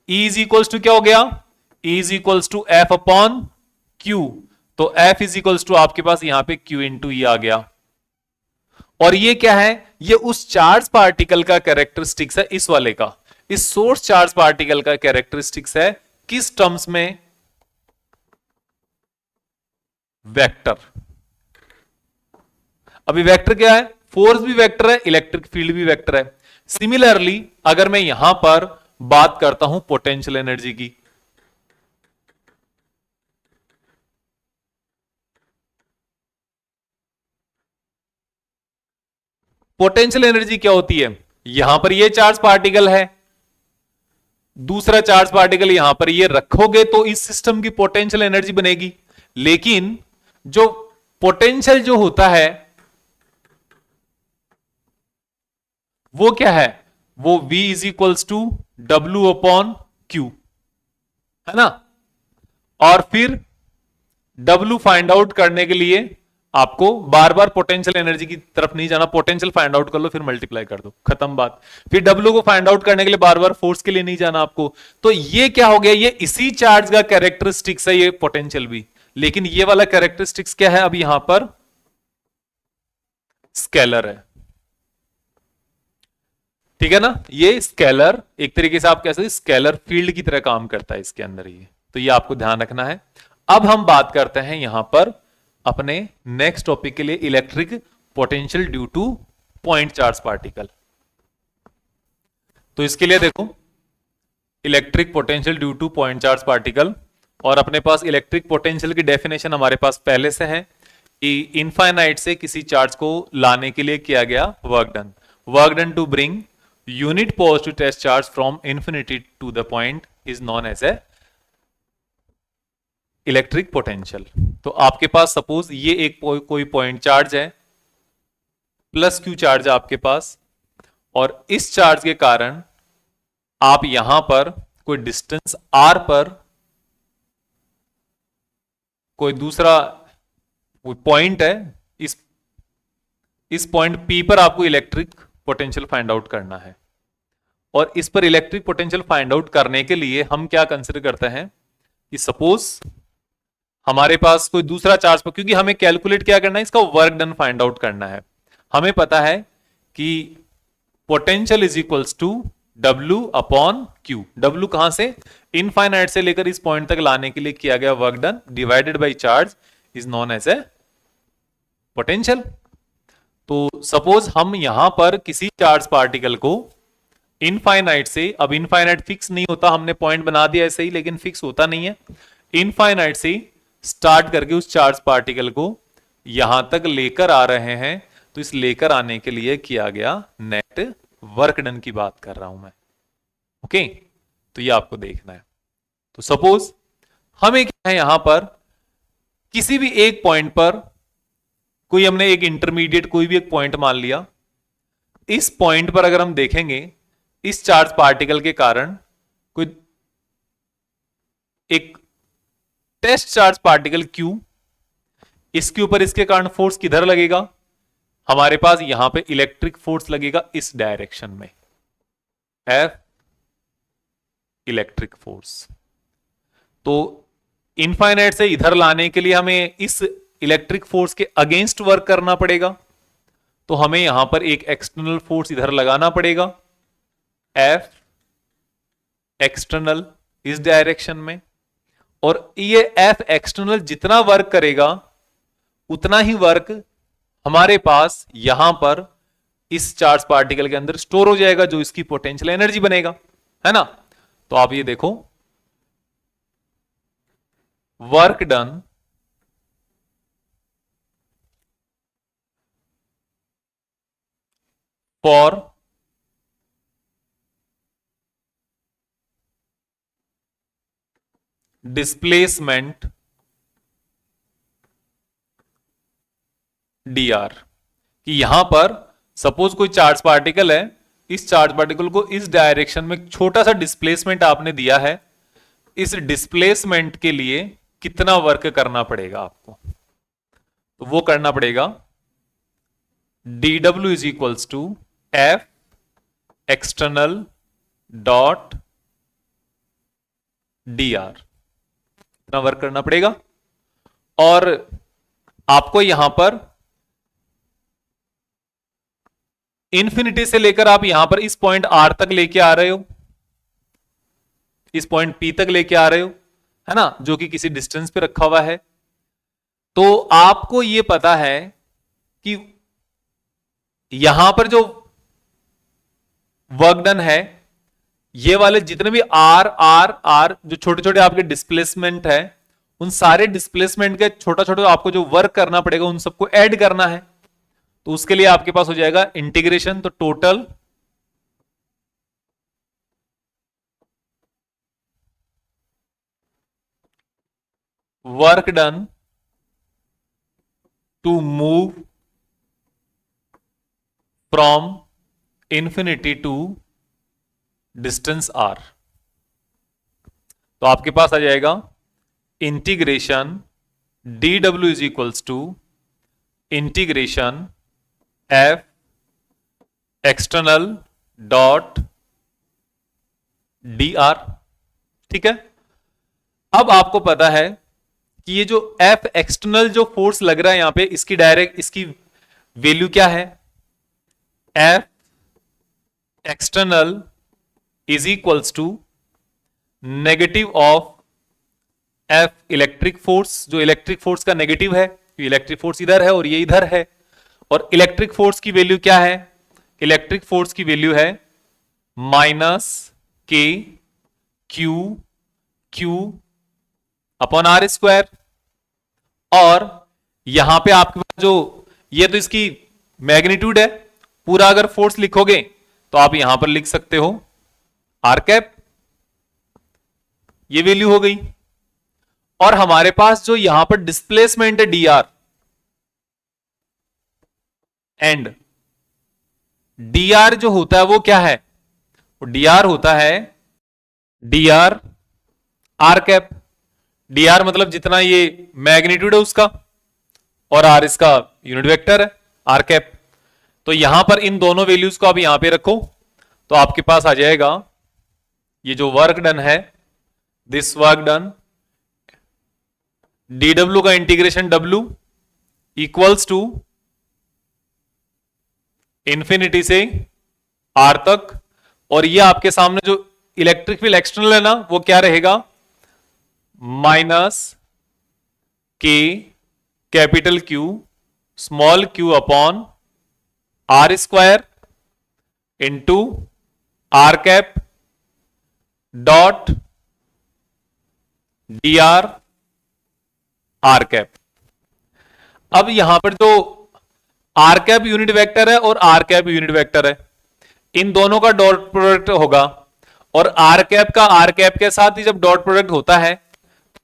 E इज इक्वल्स टू क्या हो गया, E is equals to F upon Q. तो F इज इक्वल्स टू आपके पास यहां पे Q इंटू E आ गया। और ये क्या है, ये उस चार्ज पार्टिकल का कैरेक्टरिस्टिक्स है, इस वाले का, इस सोर्स चार्ज पार्टिकल का कैरेक्टरिस्टिक्स है, किस टर्म्स में, वेक्टर। अभी वेक्टर क्या है, फोर्स भी वेक्टर है, इलेक्ट्रिक फील्ड भी वेक्टर है। सिमिलरली अगर मैं यहां पर बात करता हूं पोटेंशियल एनर्जी की। पोटेंशियल एनर्जी क्या होती है? यहां पर ये चार्ज पार्टिकल है, दूसरा चार्ज पार्टिकल यहां पर ये रखोगे तो इस सिस्टम की पोटेंशियल एनर्जी बनेगी। लेकिन जो पोटेंशियल जो होता है वो क्या है? वो V is equals to W upon Q, है ना। और फिर W फाइंड आउट करने के लिए आपको बार बार पोटेंशियल एनर्जी की तरफ नहीं जाना, पोटेंशियल फाइंड आउट कर लो फिर मल्टीप्लाई कर दो, खत्म बात। फिर W को फाइंड आउट करने के लिए बार बार फोर्स के लिए नहीं जाना आपको। तो ये क्या हो गया? ये इसी चार्ज का कैरेक्टरिस्टिक्स है, ये पोटेंशियल भी। लेकिन ये वाला कैरेक्टरिस्टिक्स क्या है? अब यहां पर स्केलर है, ठीक है ना। ये स्केलर एक तरीके से आप कह सकते स्केलर फील्ड की तरह काम करता है इसके अंदर ये, तो ये आपको ध्यान रखना है। अब हम बात करते हैं यहां पर अपने नेक्स्ट टॉपिक के लिए, electric potential due to point charge particle. तो इसके लिए देखो, electric potential due to point charge particle, और अपने पास इलेक्ट्रिक पोटेंशियल की डेफिनेशन हमारे पास पहले से है कि इनफाइनाइट से किसी चार्ज को लाने के लिए किया गया work done to bring unit positive test charge from infinity to the point is known as a electric potential. तो आपके पास सपोज ये एक कोई पॉइंट चार्ज है, प्लस क्यू चार्ज है आपके पास, और इस चार्ज के कारण आप यहां पर कोई डिस्टेंस r पर कोई दूसरा पॉइंट है, इस पॉइंट P पर आपको इलेक्ट्रिक पोटेंशियल फाइंड आउट करना है। और इस पर इलेक्ट्रिक पोटेंशियल फाइंड आउट करने के लिए हम क्या कंसिडर करते हैं कि सपोज हमारे पास कोई दूसरा चार्ज पर, क्योंकि हमें कैलकुलेट क्या करना है, इसका वर्क डन फाइंड आउट करना है। हमें पता है कि potential is equals to W upon Q. W कहां से? इनफाइनाइट से लेकर इस पॉइंट तक लाने के लिए किया गया work done divided by charge is known as a potential. तो सपोज हम यहां पर किसी चार्ज पार्टिकल को इनफाइनाइट से, अब इनफाइनाइट फिक्स नहीं होता, हमने पॉइंट बना दिया ऐसे ही, लेकिन फिक्स होता नहीं है। इनफाइनाइट से स्टार्ट करके उस चार्ज पार्टिकल को यहां तक लेकर आ रहे हैं, तो इस लेकर आने के लिए किया गया नेट वर्क डन की बात कर रहा हूं मैं। ओके, तो ये आपको देखना है। तो सपोज हमें क्या है, यहां पर किसी भी एक पॉइंट पर कोई हमने एक इंटरमीडिएट कोई भी एक पॉइंट मान लिया, इस पॉइंट पर अगर हम देखेंगे इस चार्ज पार्टिकल के कारण कोई एक टेस्ट चार्ज पार्टिकल Q, इसके ऊपर इसके कारण फोर्स किधर लगेगा? हमारे पास यहां पे इलेक्ट्रिक फोर्स लगेगा इस डायरेक्शन में, F इलेक्ट्रिक फोर्स। तो इनफाइनाइट से इधर लाने के लिए हमें इस इलेक्ट्रिक फोर्स के अगेंस्ट वर्क करना पड़ेगा, तो हमें यहां पर एक एक्सटर्नल फोर्स इधर लगाना पड़ेगा, F एक्सटर्नल इस डायरेक्शन में। और ये F एक्सटर्नल जितना वर्क करेगा उतना ही वर्क हमारे पास यहां पर इस चार्ज पार्टिकल के अंदर स्टोर हो जाएगा, जो इसकी पोटेंशियल एनर्जी बनेगा, है ना। तो आप ये देखो, work done for displacement dr, कि यहां पर सपोज कोई चार्ज पार्टिकल है, इस चार्ज पार्टिकल को इस डायरेक्शन में छोटा सा डिस्प्लेसमेंट आपने दिया है, इस डिस्प्लेसमेंट के लिए कितना वर्क करना पड़ेगा आपको? तो वो करना पड़ेगा dw is equals to F external dot dr, इतना वर्क करना पड़ेगा। और आपको यहां पर इंफिनिटी से लेकर आप यहां पर इस पॉइंट R तक लेके आ रहे हो, इस पॉइंट P तक लेके आ रहे हो, है ना, जो कि किसी डिस्टेंस पे रखा हुआ है। तो आपको यह पता है कि यहां पर जो वर्क डन है ये वाले जितने भी आर आर आर जो छोटे छोटे आपके डिस्प्लेसमेंट है, उन सारे डिस्प्लेसमेंट के छोटा छोटा आपको जो वर्क करना पड़ेगा उन सबको ऐड करना है। तो उसके लिए आपके पास हो जाएगा इंटीग्रेशन, तो total work done to move from infinity to distance R. तो आपके पास आ जाएगा integration D W is equals to integration F external dot D R. ठीक है, अब आपको पता है कि ये जो एफ एक्सटर्नल जो फोर्स लग रहा है यहां पे, इसकी डायरेक्ट इसकी वैल्यू क्या है? F external is equals to negative of F electric force, जो इलेक्ट्रिक फोर्स का नेगेटिव है, इलेक्ट्रिक फोर्स इधर है और ये इधर है, और इलेक्ट्रिक फोर्स की वैल्यू क्या है? इलेक्ट्रिक फोर्स की वैल्यू है minus K Q Q upon R square. और यहां पे आपके पास जो ये तो इसकी मैग्नीट्यूड है, पूरा अगर फोर्स लिखोगे तो आप यहां पर लिख सकते हो आर कैप, ये वैल्यू हो गई। और हमारे पास जो यहां पर डिस्प्लेसमेंट है D are, and D R जो होता है वो क्या है? वो डी आर होता है D R R cap. D R मतलब जितना ये मैग्नीट्यूड है उसका, और आर इसका यूनिट वेक्टर है आर कैप। तो यहां पर इन दोनों वैल्यूज को आप यहां पे रखो, तो आपके पास आ जाएगा ये जो वर्क डन है, this work done D W का integration W equals to infinity से आर तक, और ये आपके सामने जो इलेक्ट्रिक फील्ड एक्सटर्नल है ना, वो क्या रहेगा? Minus K capital Q small Q upon R square into R cap dot D R R cap. अब यहां पर तो आर कैप यूनिट वेक्टर है और आर कैप यूनिट वेक्टर है, इन दोनों का डॉट प्रोडक्ट होगा, और आर कैप का आर कैप के साथ ही जब डॉट प्रोडक्ट होता है,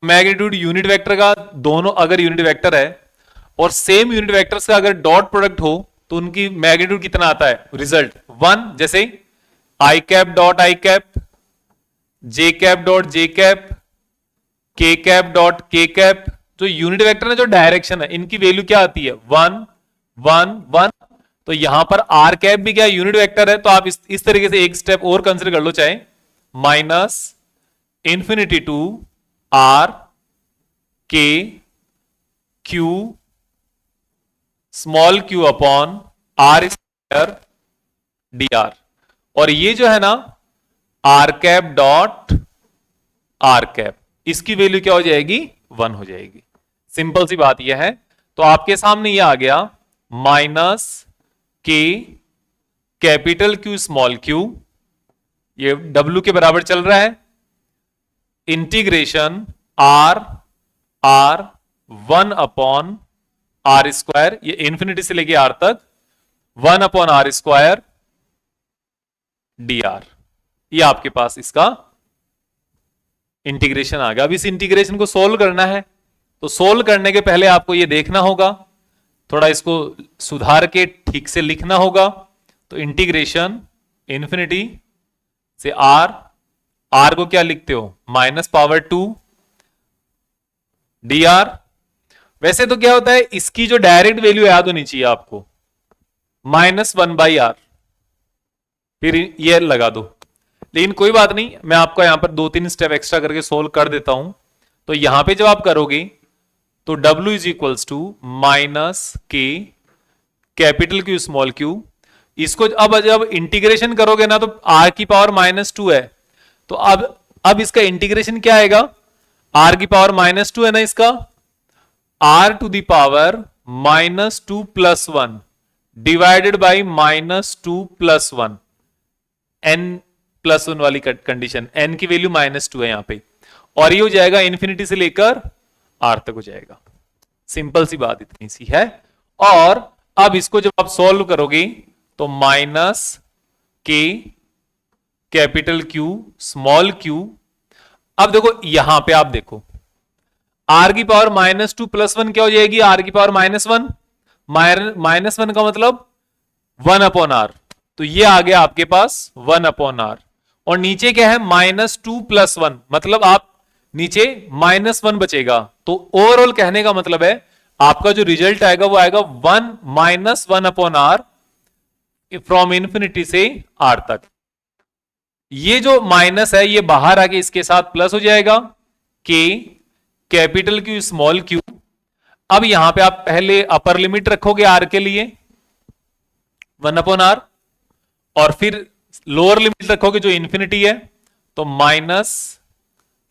मैग्नीट्यूड यूनिट वेक्टर का दोनों अगर यूनिट वेक्टर है और सेम यूनिट वेक्टर्स का अगर डॉट प्रोडक्ट हो तो उनकी मैग्नीट्यूड कितना आता है? रिजल्ट 1। जैसे I cap dot I cap, J cap dot J cap, K cap dot K cap, जो यूनिट वेक्टर है जो डायरेक्शन है, इनकी वैल्यू क्या आती है? 1 1 1। तो यहां पर आर कैप भी क्या यूनिट वेक्टर है, तो आप इस तरीके से एक स्टेप और कंसिडर कर लो, चाहे minus infinity to R K Q small Q upon R square D R. और ये जो है ना R cap dot R cap, इसकी वैल्यू क्या हो जाएगी? 1 हो जाएगी। सिंपल सी बात यह है। तो आपके सामने ये आ गया minus K capital Q small Q, ये डब्ल्यू के बराबर चल रहा है, integration R R 1 upon R square, ये इंफिनिटी से लेके आर तक 1 upon R square D R. ये आपके पास इसका इंटीग्रेशन आ गया। अब इस इंटीग्रेशन को सोल्व करना है, तो सोल्व करने के पहले आपको ये देखना होगा, थोड़ा इसको सुधार के ठीक से लिखना होगा। तो इंटीग्रेशन इंफिनिटी से आर, आर को क्या लिखते हो? Minus power 2 D R. वैसे तो क्या होता है, इसकी जो डायरेक्ट वैल्यू याद होनी चाहिए आपको, -1/r, फिर ये लगा दो। लेकिन कोई बात नहीं, मैं आपको यहां पर 2-3 स्टेप एक्स्ट्रा करके सोल्व कर देता हूं। तो यहां पे जब आप करोगे तो W is equals to minus K capital Q small Q, इसको अब जब इंटीग्रेशन करोगे ना तो r की पावर -2 है, तो अब इसका इंटीग्रेशन क्या आएगा? r की पावर -2 है ना, इसका r to the power -2 + 1 divided by -2 + 1, N +1 वाली कंडीशन, n की वैल्यू -2 है यहां पे, और ये हो जाएगा इन्फिनिटी से लेकर r तक हो जाएगा। सिंपल सी बात इतनी सी है। और अब इसको जब आप सॉल्व करोगे तो -k capital Q small q, अब देखो यहां पे आप देखो r की पावर -2 +1 क्या हो जाएगी, r की पावर -1, -1 का मतलब 1/r, तो ये आ गया आपके पास 1/r, और नीचे क्या है -2 + 1, मतलब आप नीचे -1 बचेगा, तो ओवरऑल कहने का मतलब है आपका जो रिजल्ट आएगा वो आएगा 1 - 1/r फ्रॉम इन्फिनिटी से r तक। ये जो माइनस है ये बाहर आके इसके साथ प्लस हो जाएगा, k capital Q small q। अब यहां पे आप पहले अपर लिमिट रखोगे r के लिए 1/r, और फिर लोअर लिमिट रखोगे जो इन्फिनिटी है, तो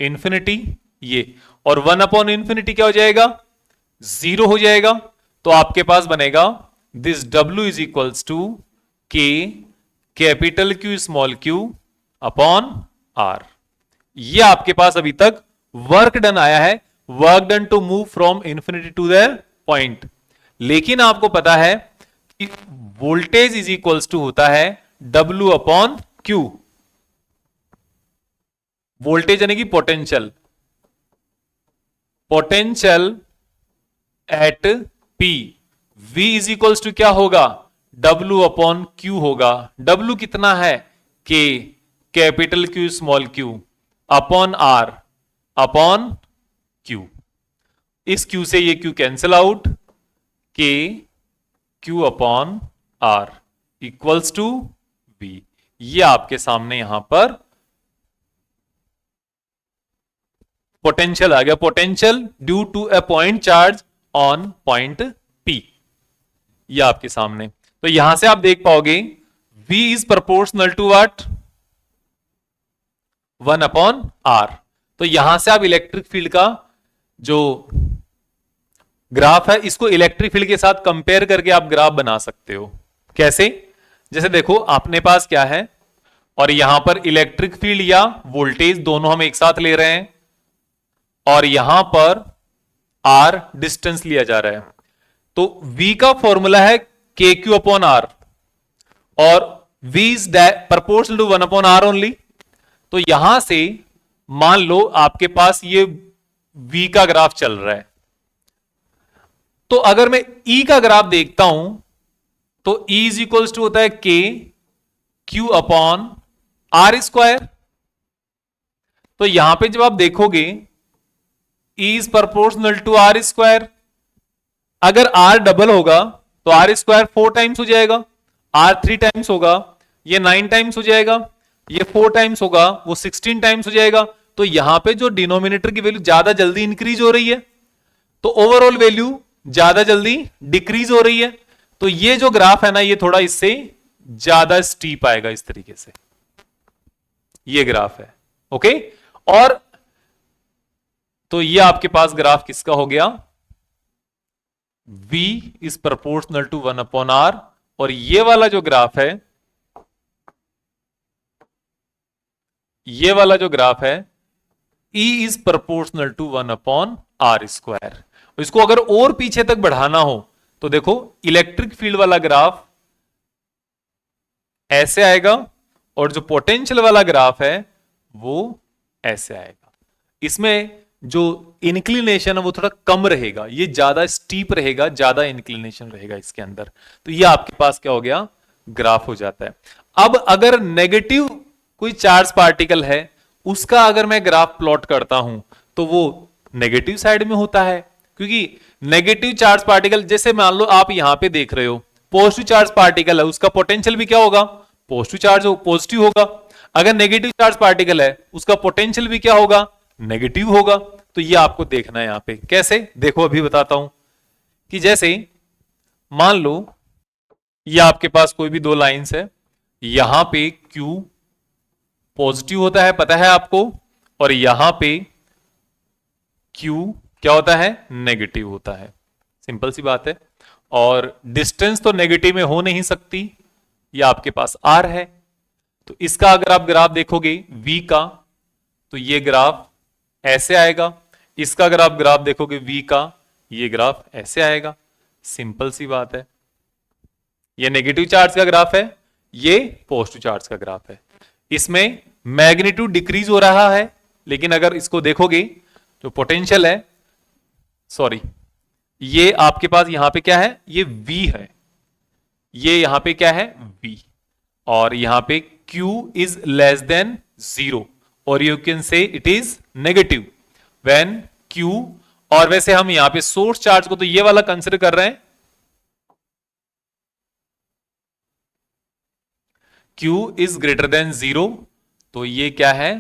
-इन्फिनिटी ये, और 1/∞ क्या हो जाएगा, 0 हो जाएगा। तो आपके पास बनेगा this w is equals to k capital Q small q upon r। ये आपके पास अभी तक वर्क डन आया है, work done to move from infinity to the point. लेकिन आपको पता है कि वोल्टेज इज इक्वल्स टू होता है W अपॉन Q, वोल्टेज यानी कि potential, potential at P, V is equals to क्या होगा, W अपॉन Q होगा। W कितना है, K capital Q small q upon R upon Q। इस Q से ये Q cancel out, K Q upon R equals to V। ये आपके सामने यहां पर पोटेंशियल आ गया, potential due to a point charge on point P, ये आपके सामने। तो यहां से आप देख पाओगे V is proportional to what, 1/r। तो यहां से आप इलेक्ट्रिक फील्ड का जो ग्राफ है इसको इलेक्ट्रिक फील्ड के साथ कंपेयर करके आप ग्राफ बना सकते हो। कैसे, जैसे देखो अपने पास क्या है, और यहां पर इलेक्ट्रिक फील्ड या वोल्टेज दोनों हम एक साथ ले रहे हैं, और यहां पर r डिस्टेंस लिया जा रहा है। तो v का फॉर्मूला है KQ अपॉन r, और v is proportional to 1/r only. तो यहां से मान लो आपके पास ये v का ग्राफ चल रहा है, तो अगर मैं E का ग्राफ देखता हूं तो E इज इक्वल्स टू होता है K Q upon R square. तो यहां पे जब आप देखोगे E is proportional to R square, अगर R डबल होगा तो R स्क्वायर 4 टाइम्स हो जाएगा, R 3 टाइम्स होगा ये 9 टाइम्स हो जाएगा, ये 4 टाइम्स होगा वो 16 टाइम्स हो जाएगा। तो यहां पे जो डिनोमिनेटर की वैल्यू ज्यादा जल्दी इंक्रीज हो रही है, तो ओवरऑल वैल्यू ज्यादा जल्दी डिक्रीज हो रही है। तो ये जो ग्राफ है ना ये थोड़ा इससे ज्यादा स्टीप आएगा, इस तरीके से ये ग्राफ है। ओके, और तो ये आपके पास ग्राफ किसका हो गया, V is proportional to 1/r, और ये वाला जो ग्राफ है, ये वाला जो ग्राफ है E is proportional to 1/r square. इसको अगर और पीछे तक बढ़ाना हो तो देखो इलेक्ट्रिक फील्ड वाला ग्राफ ऐसे आएगा, और जो पोटेंशियल वाला ग्राफ है वो ऐसे आएगा। इसमें जो इंक्लिनेशन है वो थोड़ा कम रहेगा, ये ज्यादा स्टीप रहेगा, ज्यादा इंक्लिनेशन रहेगा इसके अंदर। तो ये आपके पास क्या हो गया, ग्राफ हो जाता है। अब अगर नेगेटिव कोई चार्ज पार्टिकल है उसका अगर मैं ग्राफ प्लॉट करता हूं तो वो नेगेटिव साइड में होता है, क्योंकि नेगेटिव चार्ज पार्टिकल, जैसे मान लो आप यहां पे देख रहे हो पॉजिटिव चार्ज पार्टिकल है, उसका पोटेंशियल भी क्या होगा, पॉजिटिव चार्ज पॉजिटिव होगा। अगर नेगेटिव चार्ज पार्टिकल है उसका पोटेंशियल भी क्या होगा, नेगेटिव होगा। तो ये आपको देखना है यहां पे कैसे, देखो अभी बताता हूं कि जैसे मान लो ये आपके पास कोई भी दो लाइंस है, यहां पे Q पॉजिटिव होता है पता है आपको, और यहां पे Q क्या होता है, नेगेटिव होता है। सिंपल सी बात है, और डिस्टेंस तो नेगेटिव में हो नहीं सकती, ये आपके पास R है। तो इसका अगर आप ग्राफ देखोगे V का, तो ये ग्राफ ऐसे आएगा। इसका अगर आप ग्राफ देखोगे V का, ये ग्राफ ऐसे आएगा। सिंपल सी बात है। ये नेगेटिव चार्ज का ग्राफ है, ये पॉजिटिव चार्ज का ग्राफ है। इसमें मैग्नीट्यूड डिक्रीज हो रहा है, लेकिन अगर इसको देखोगे जो पोटेंशियल है, सॉरी, ये आपके पास यहां पे क्या है, ये V है, ये यहां पे क्या है V, और यहां पे Q इज लेस देन 0, और you can say it is negative when Q, और वैसे हम यहां पे सोर्स चार्ज को तो ये वाला कंसिडर कर रहे हैं, Q इज ग्रेटर देन 0, तो ये क्या है,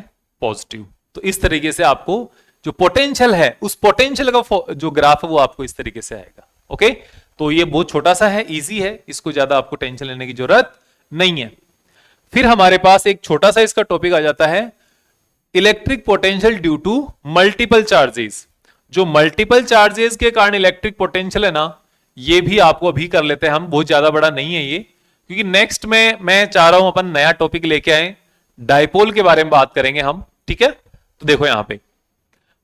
पॉजिटिव। तो इस तरीके से आपको जो पोटेंशियल है, उस पोटेंशियल का जो ग्राफ है वो आपको इस तरीके से आएगा। ओके, तो ये बहुत छोटा सा है, इजी है, इसको ज्यादा आपको टेंशन लेने की जरूरत नहीं है। फिर हमारे पास एक छोटा सा इसका टॉपिक आ जाता है, electric potential due to multiple charges. जो मल्टीपल चार्जेस के कारण इलेक्ट्रिक पोटेंशियल है ना, ये भी आपको अभी कर लेते हैं हम, बहुत ज्यादा बड़ा नहीं है ये, क्योंकि नेक्स्ट में मैं चाह रहा हूं अपन नया टॉपिक लेके आए, डायपोल के बारे में बात करेंगे हम, ठीक है। तो देखो यहां पे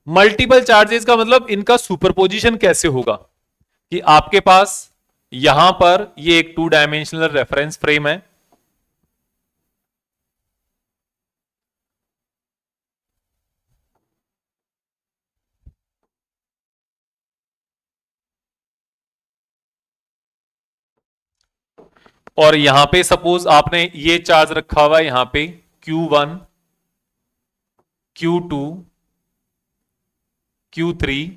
मल्टीपल चार्जेस का मतलब इनका सुपरपोजिशन कैसे होगा, कि आपके पास यहां पर ये एक 2 डायमेंशनल रेफरेंस फ्रेम है, और यहां पे सपोज आपने ये चार्ज रखा हुआ है यहां पे Q1, Q2, Q3,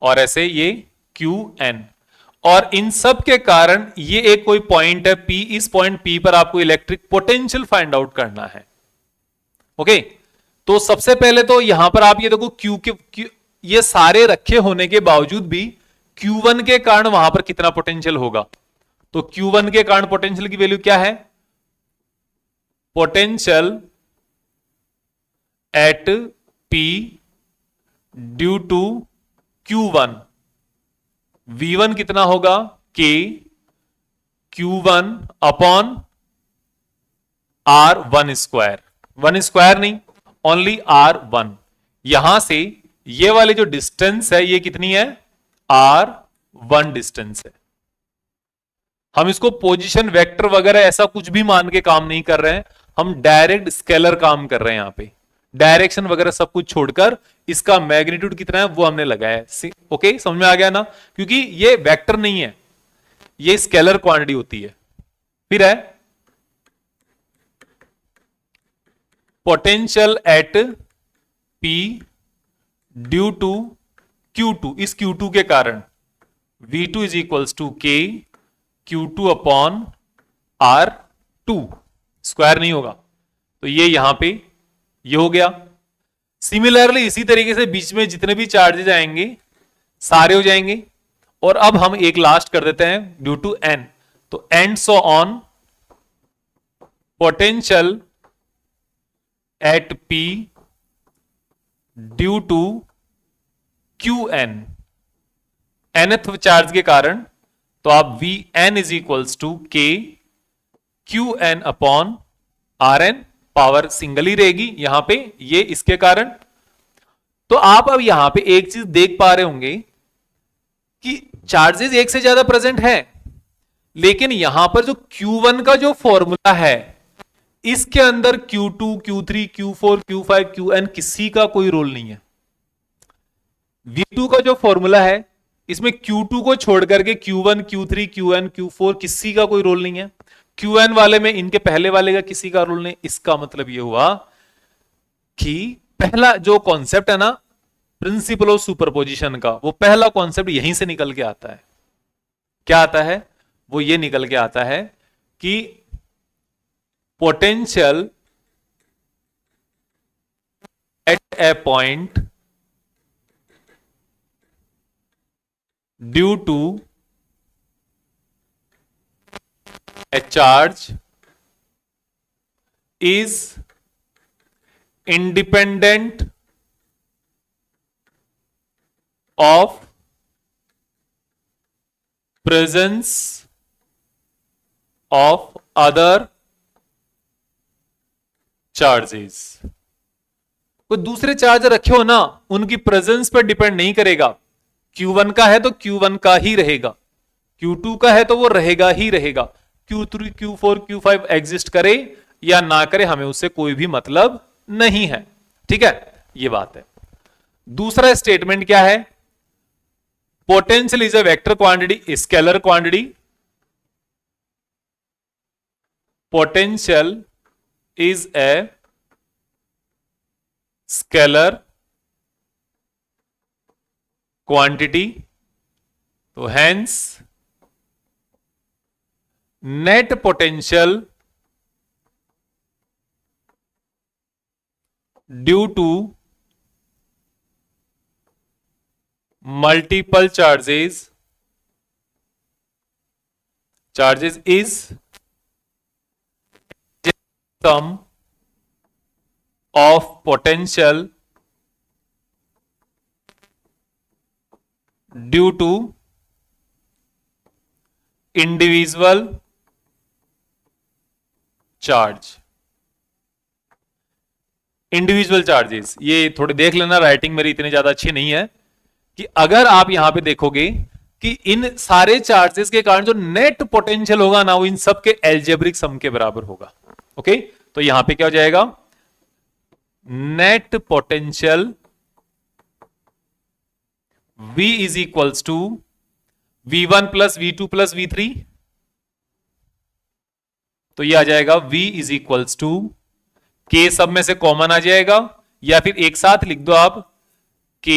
और ऐसे ये Qn, और इन सब के कारण ये एक कोई पॉइंट है P, इस पॉइंट P पर आपको इलेक्ट्रिक पोटेंशियल फाइंड आउट करना है। ओके, तो सबसे पहले तो यहां पर आप ये देखो Q, ये सारे रखे होने के बावजूद भी Q1 के कारण वहां पर कितना पोटेंशियल होगा, तो Q1 के कारण पोटेंशियल की वैल्यू क्या है, potential at P due to Q1, V1 कितना होगा, K Q1 upon R1 square, 1 square नहीं, ओनली R1। यहां से ये वाली जो डिस्टेंस है ये कितनी है, R1 डिस्टेंस है। हम इसको पोजीशन वेक्टर वगैरह ऐसा कुछ भी मान के काम नहीं कर रहे हैं, हम डायरेक्ट स्केलर काम कर रहे हैं। यहां पे डायरेक्शन वगैरह सब कुछ छोड़कर इसका मैग्नीट्यूड कितना है वो हमने लगाया है। ओके, समझ में आ गया ना, क्योंकि ये वेक्टर नहीं है, ये स्केलर क्वांटिटी होती है। फिर है potential at P due to Q2, इस Q2 के कारण V2 is equals to K Q2 upon R2, square नहीं होगा, तो ये यहां पे ये हो गया। सिमिलरली इसी तरीके से बीच में जितने भी चार्जेस आएंगे सारे हो जाएंगे, और अब हम एक लास्ट कर देते हैं ड्यू टू N, तो and so on potential at P due to Qn, nth charge के कारण, तो आप Vn is equals to K Qn upon Rn, power single ही रहेगी यहां पे, ये इसके कारण। तो आप अब यहां पे एक चीज देख पा रहे होंगे कि चार्जेस एक से ज्यादा प्रेजेंट है, लेकिन यहां पर जो Q1 का जो फॉर्मूला है, इसके अंदर Q2, Q3, Q4, Q5, Qn किसी का कोई रोल नहीं है। V2 का जो फॉर्मूला है, इसमें Q2 को छोड़ करके Q1, Q3, Qn, Q4 किसी का कोई रोल नहीं है। Qn वाले में इनके पहले वाले का किसी का रोल नहीं। इसका मतलब यह हुआ कि पहला जो कॉन्सेप्ट है ना, प्रिंसिपल ऑफ सुपरपोजिशन का, वो पहला कॉन्सेप्ट यहीं से निकल के आता है। क्या आता है, वो ये निकल के आता है कि potential at a point due to a charge is independent of presence of other charges. कोई दूसरे चार्ज रखे हो ना, उनकी प्रेजेंस पर डिपेंड नहीं करेगा। Q1 का है तो Q1 का ही रहेगा, Q2 का है तो वो रहेगा ही रहेगा। Q3, Q4, Q5 एग्जिस्ट करे या ना करे, हमें उससे कोई भी मतलब नहीं है। ठीक है, ये बात है। दूसरा स्टेटमेंट क्या है? Potential is a vector quantity, scalar quantity. Potential is a scalar quantity, तो hence net potential due to multiple charges is sum of potential due to individual charge. Individual charges, ये थोड़े देख लेना, राइटिंग मेरी इतनी ज्यादा अच्छी नहीं है, कि अगर आप यहां पे देखोगे कि इन सारे चार्जेस के कारण जो नेट पोटेंशियल होगा ना, वो इन सब के एल्जेब्रिक सम के बराबर होगा। ओके, तो यहां पे क्या हो जाएगा? Net potential V is equals to V1 plus V2 plus V3, तो यह आ जाएगा V is equals to K, सब में से कॉमन आ जाएगा, या फिर एक साथ लिख दो आप K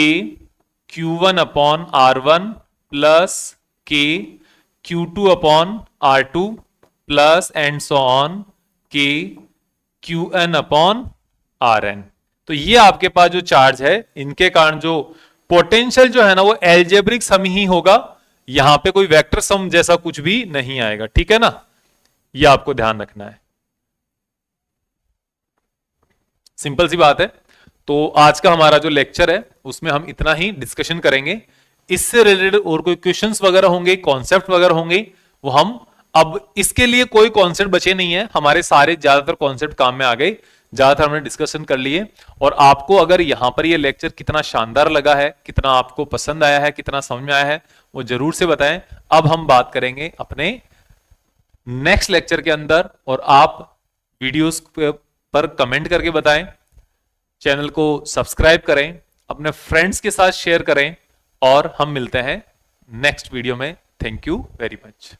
Q1 upon R1 plus K Q2 upon R2 plus and so on K Qn upon Rn। तो ये आपके पास जो चार्ज है, इनके कारण जो पोटेंशियल जो है ना, वो एल्जेब्रिक सम ही होगा, यहां पे कोई वेक्टर सम जैसा कुछ भी नहीं आएगा। ठीक है ना, ये आपको ध्यान रखना है, सिंपल सी बात है। तो आज का हमारा जो लेक्चर है उसमें हम इतना ही डिस्कशन करेंगे। इससे रिलेटेड और कोई क्वेश्चंस वगैरह होंगे, कॉन्सेप्ट वगैरह होंगे, वो हम, अब इसके लिए कोई कॉन्सेप्ट बचे नहीं है, हमारे सारे ज्यादातर कॉन्सेप्ट काम में आ गए, ज्यादातर हमने डिस्कशन कर लिए। और आपको अगर यहां पर ये लेक्चर कितना शानदार लगा है, कितना आपको पसंद आया है, कितना समझ में आया है, वो जरूर से बताएं। अब हम बात करेंगे अपने नेक्स्ट लेक्चर के अंदर, और आप वीडियोस पर कमेंट करके बताएं, चैनल को सब्सक्राइब करें, अपने फ्रेंड्स के साथ शेयर करें, और हम मिलते हैं नेक्स्ट वीडियो में। Thank you very much.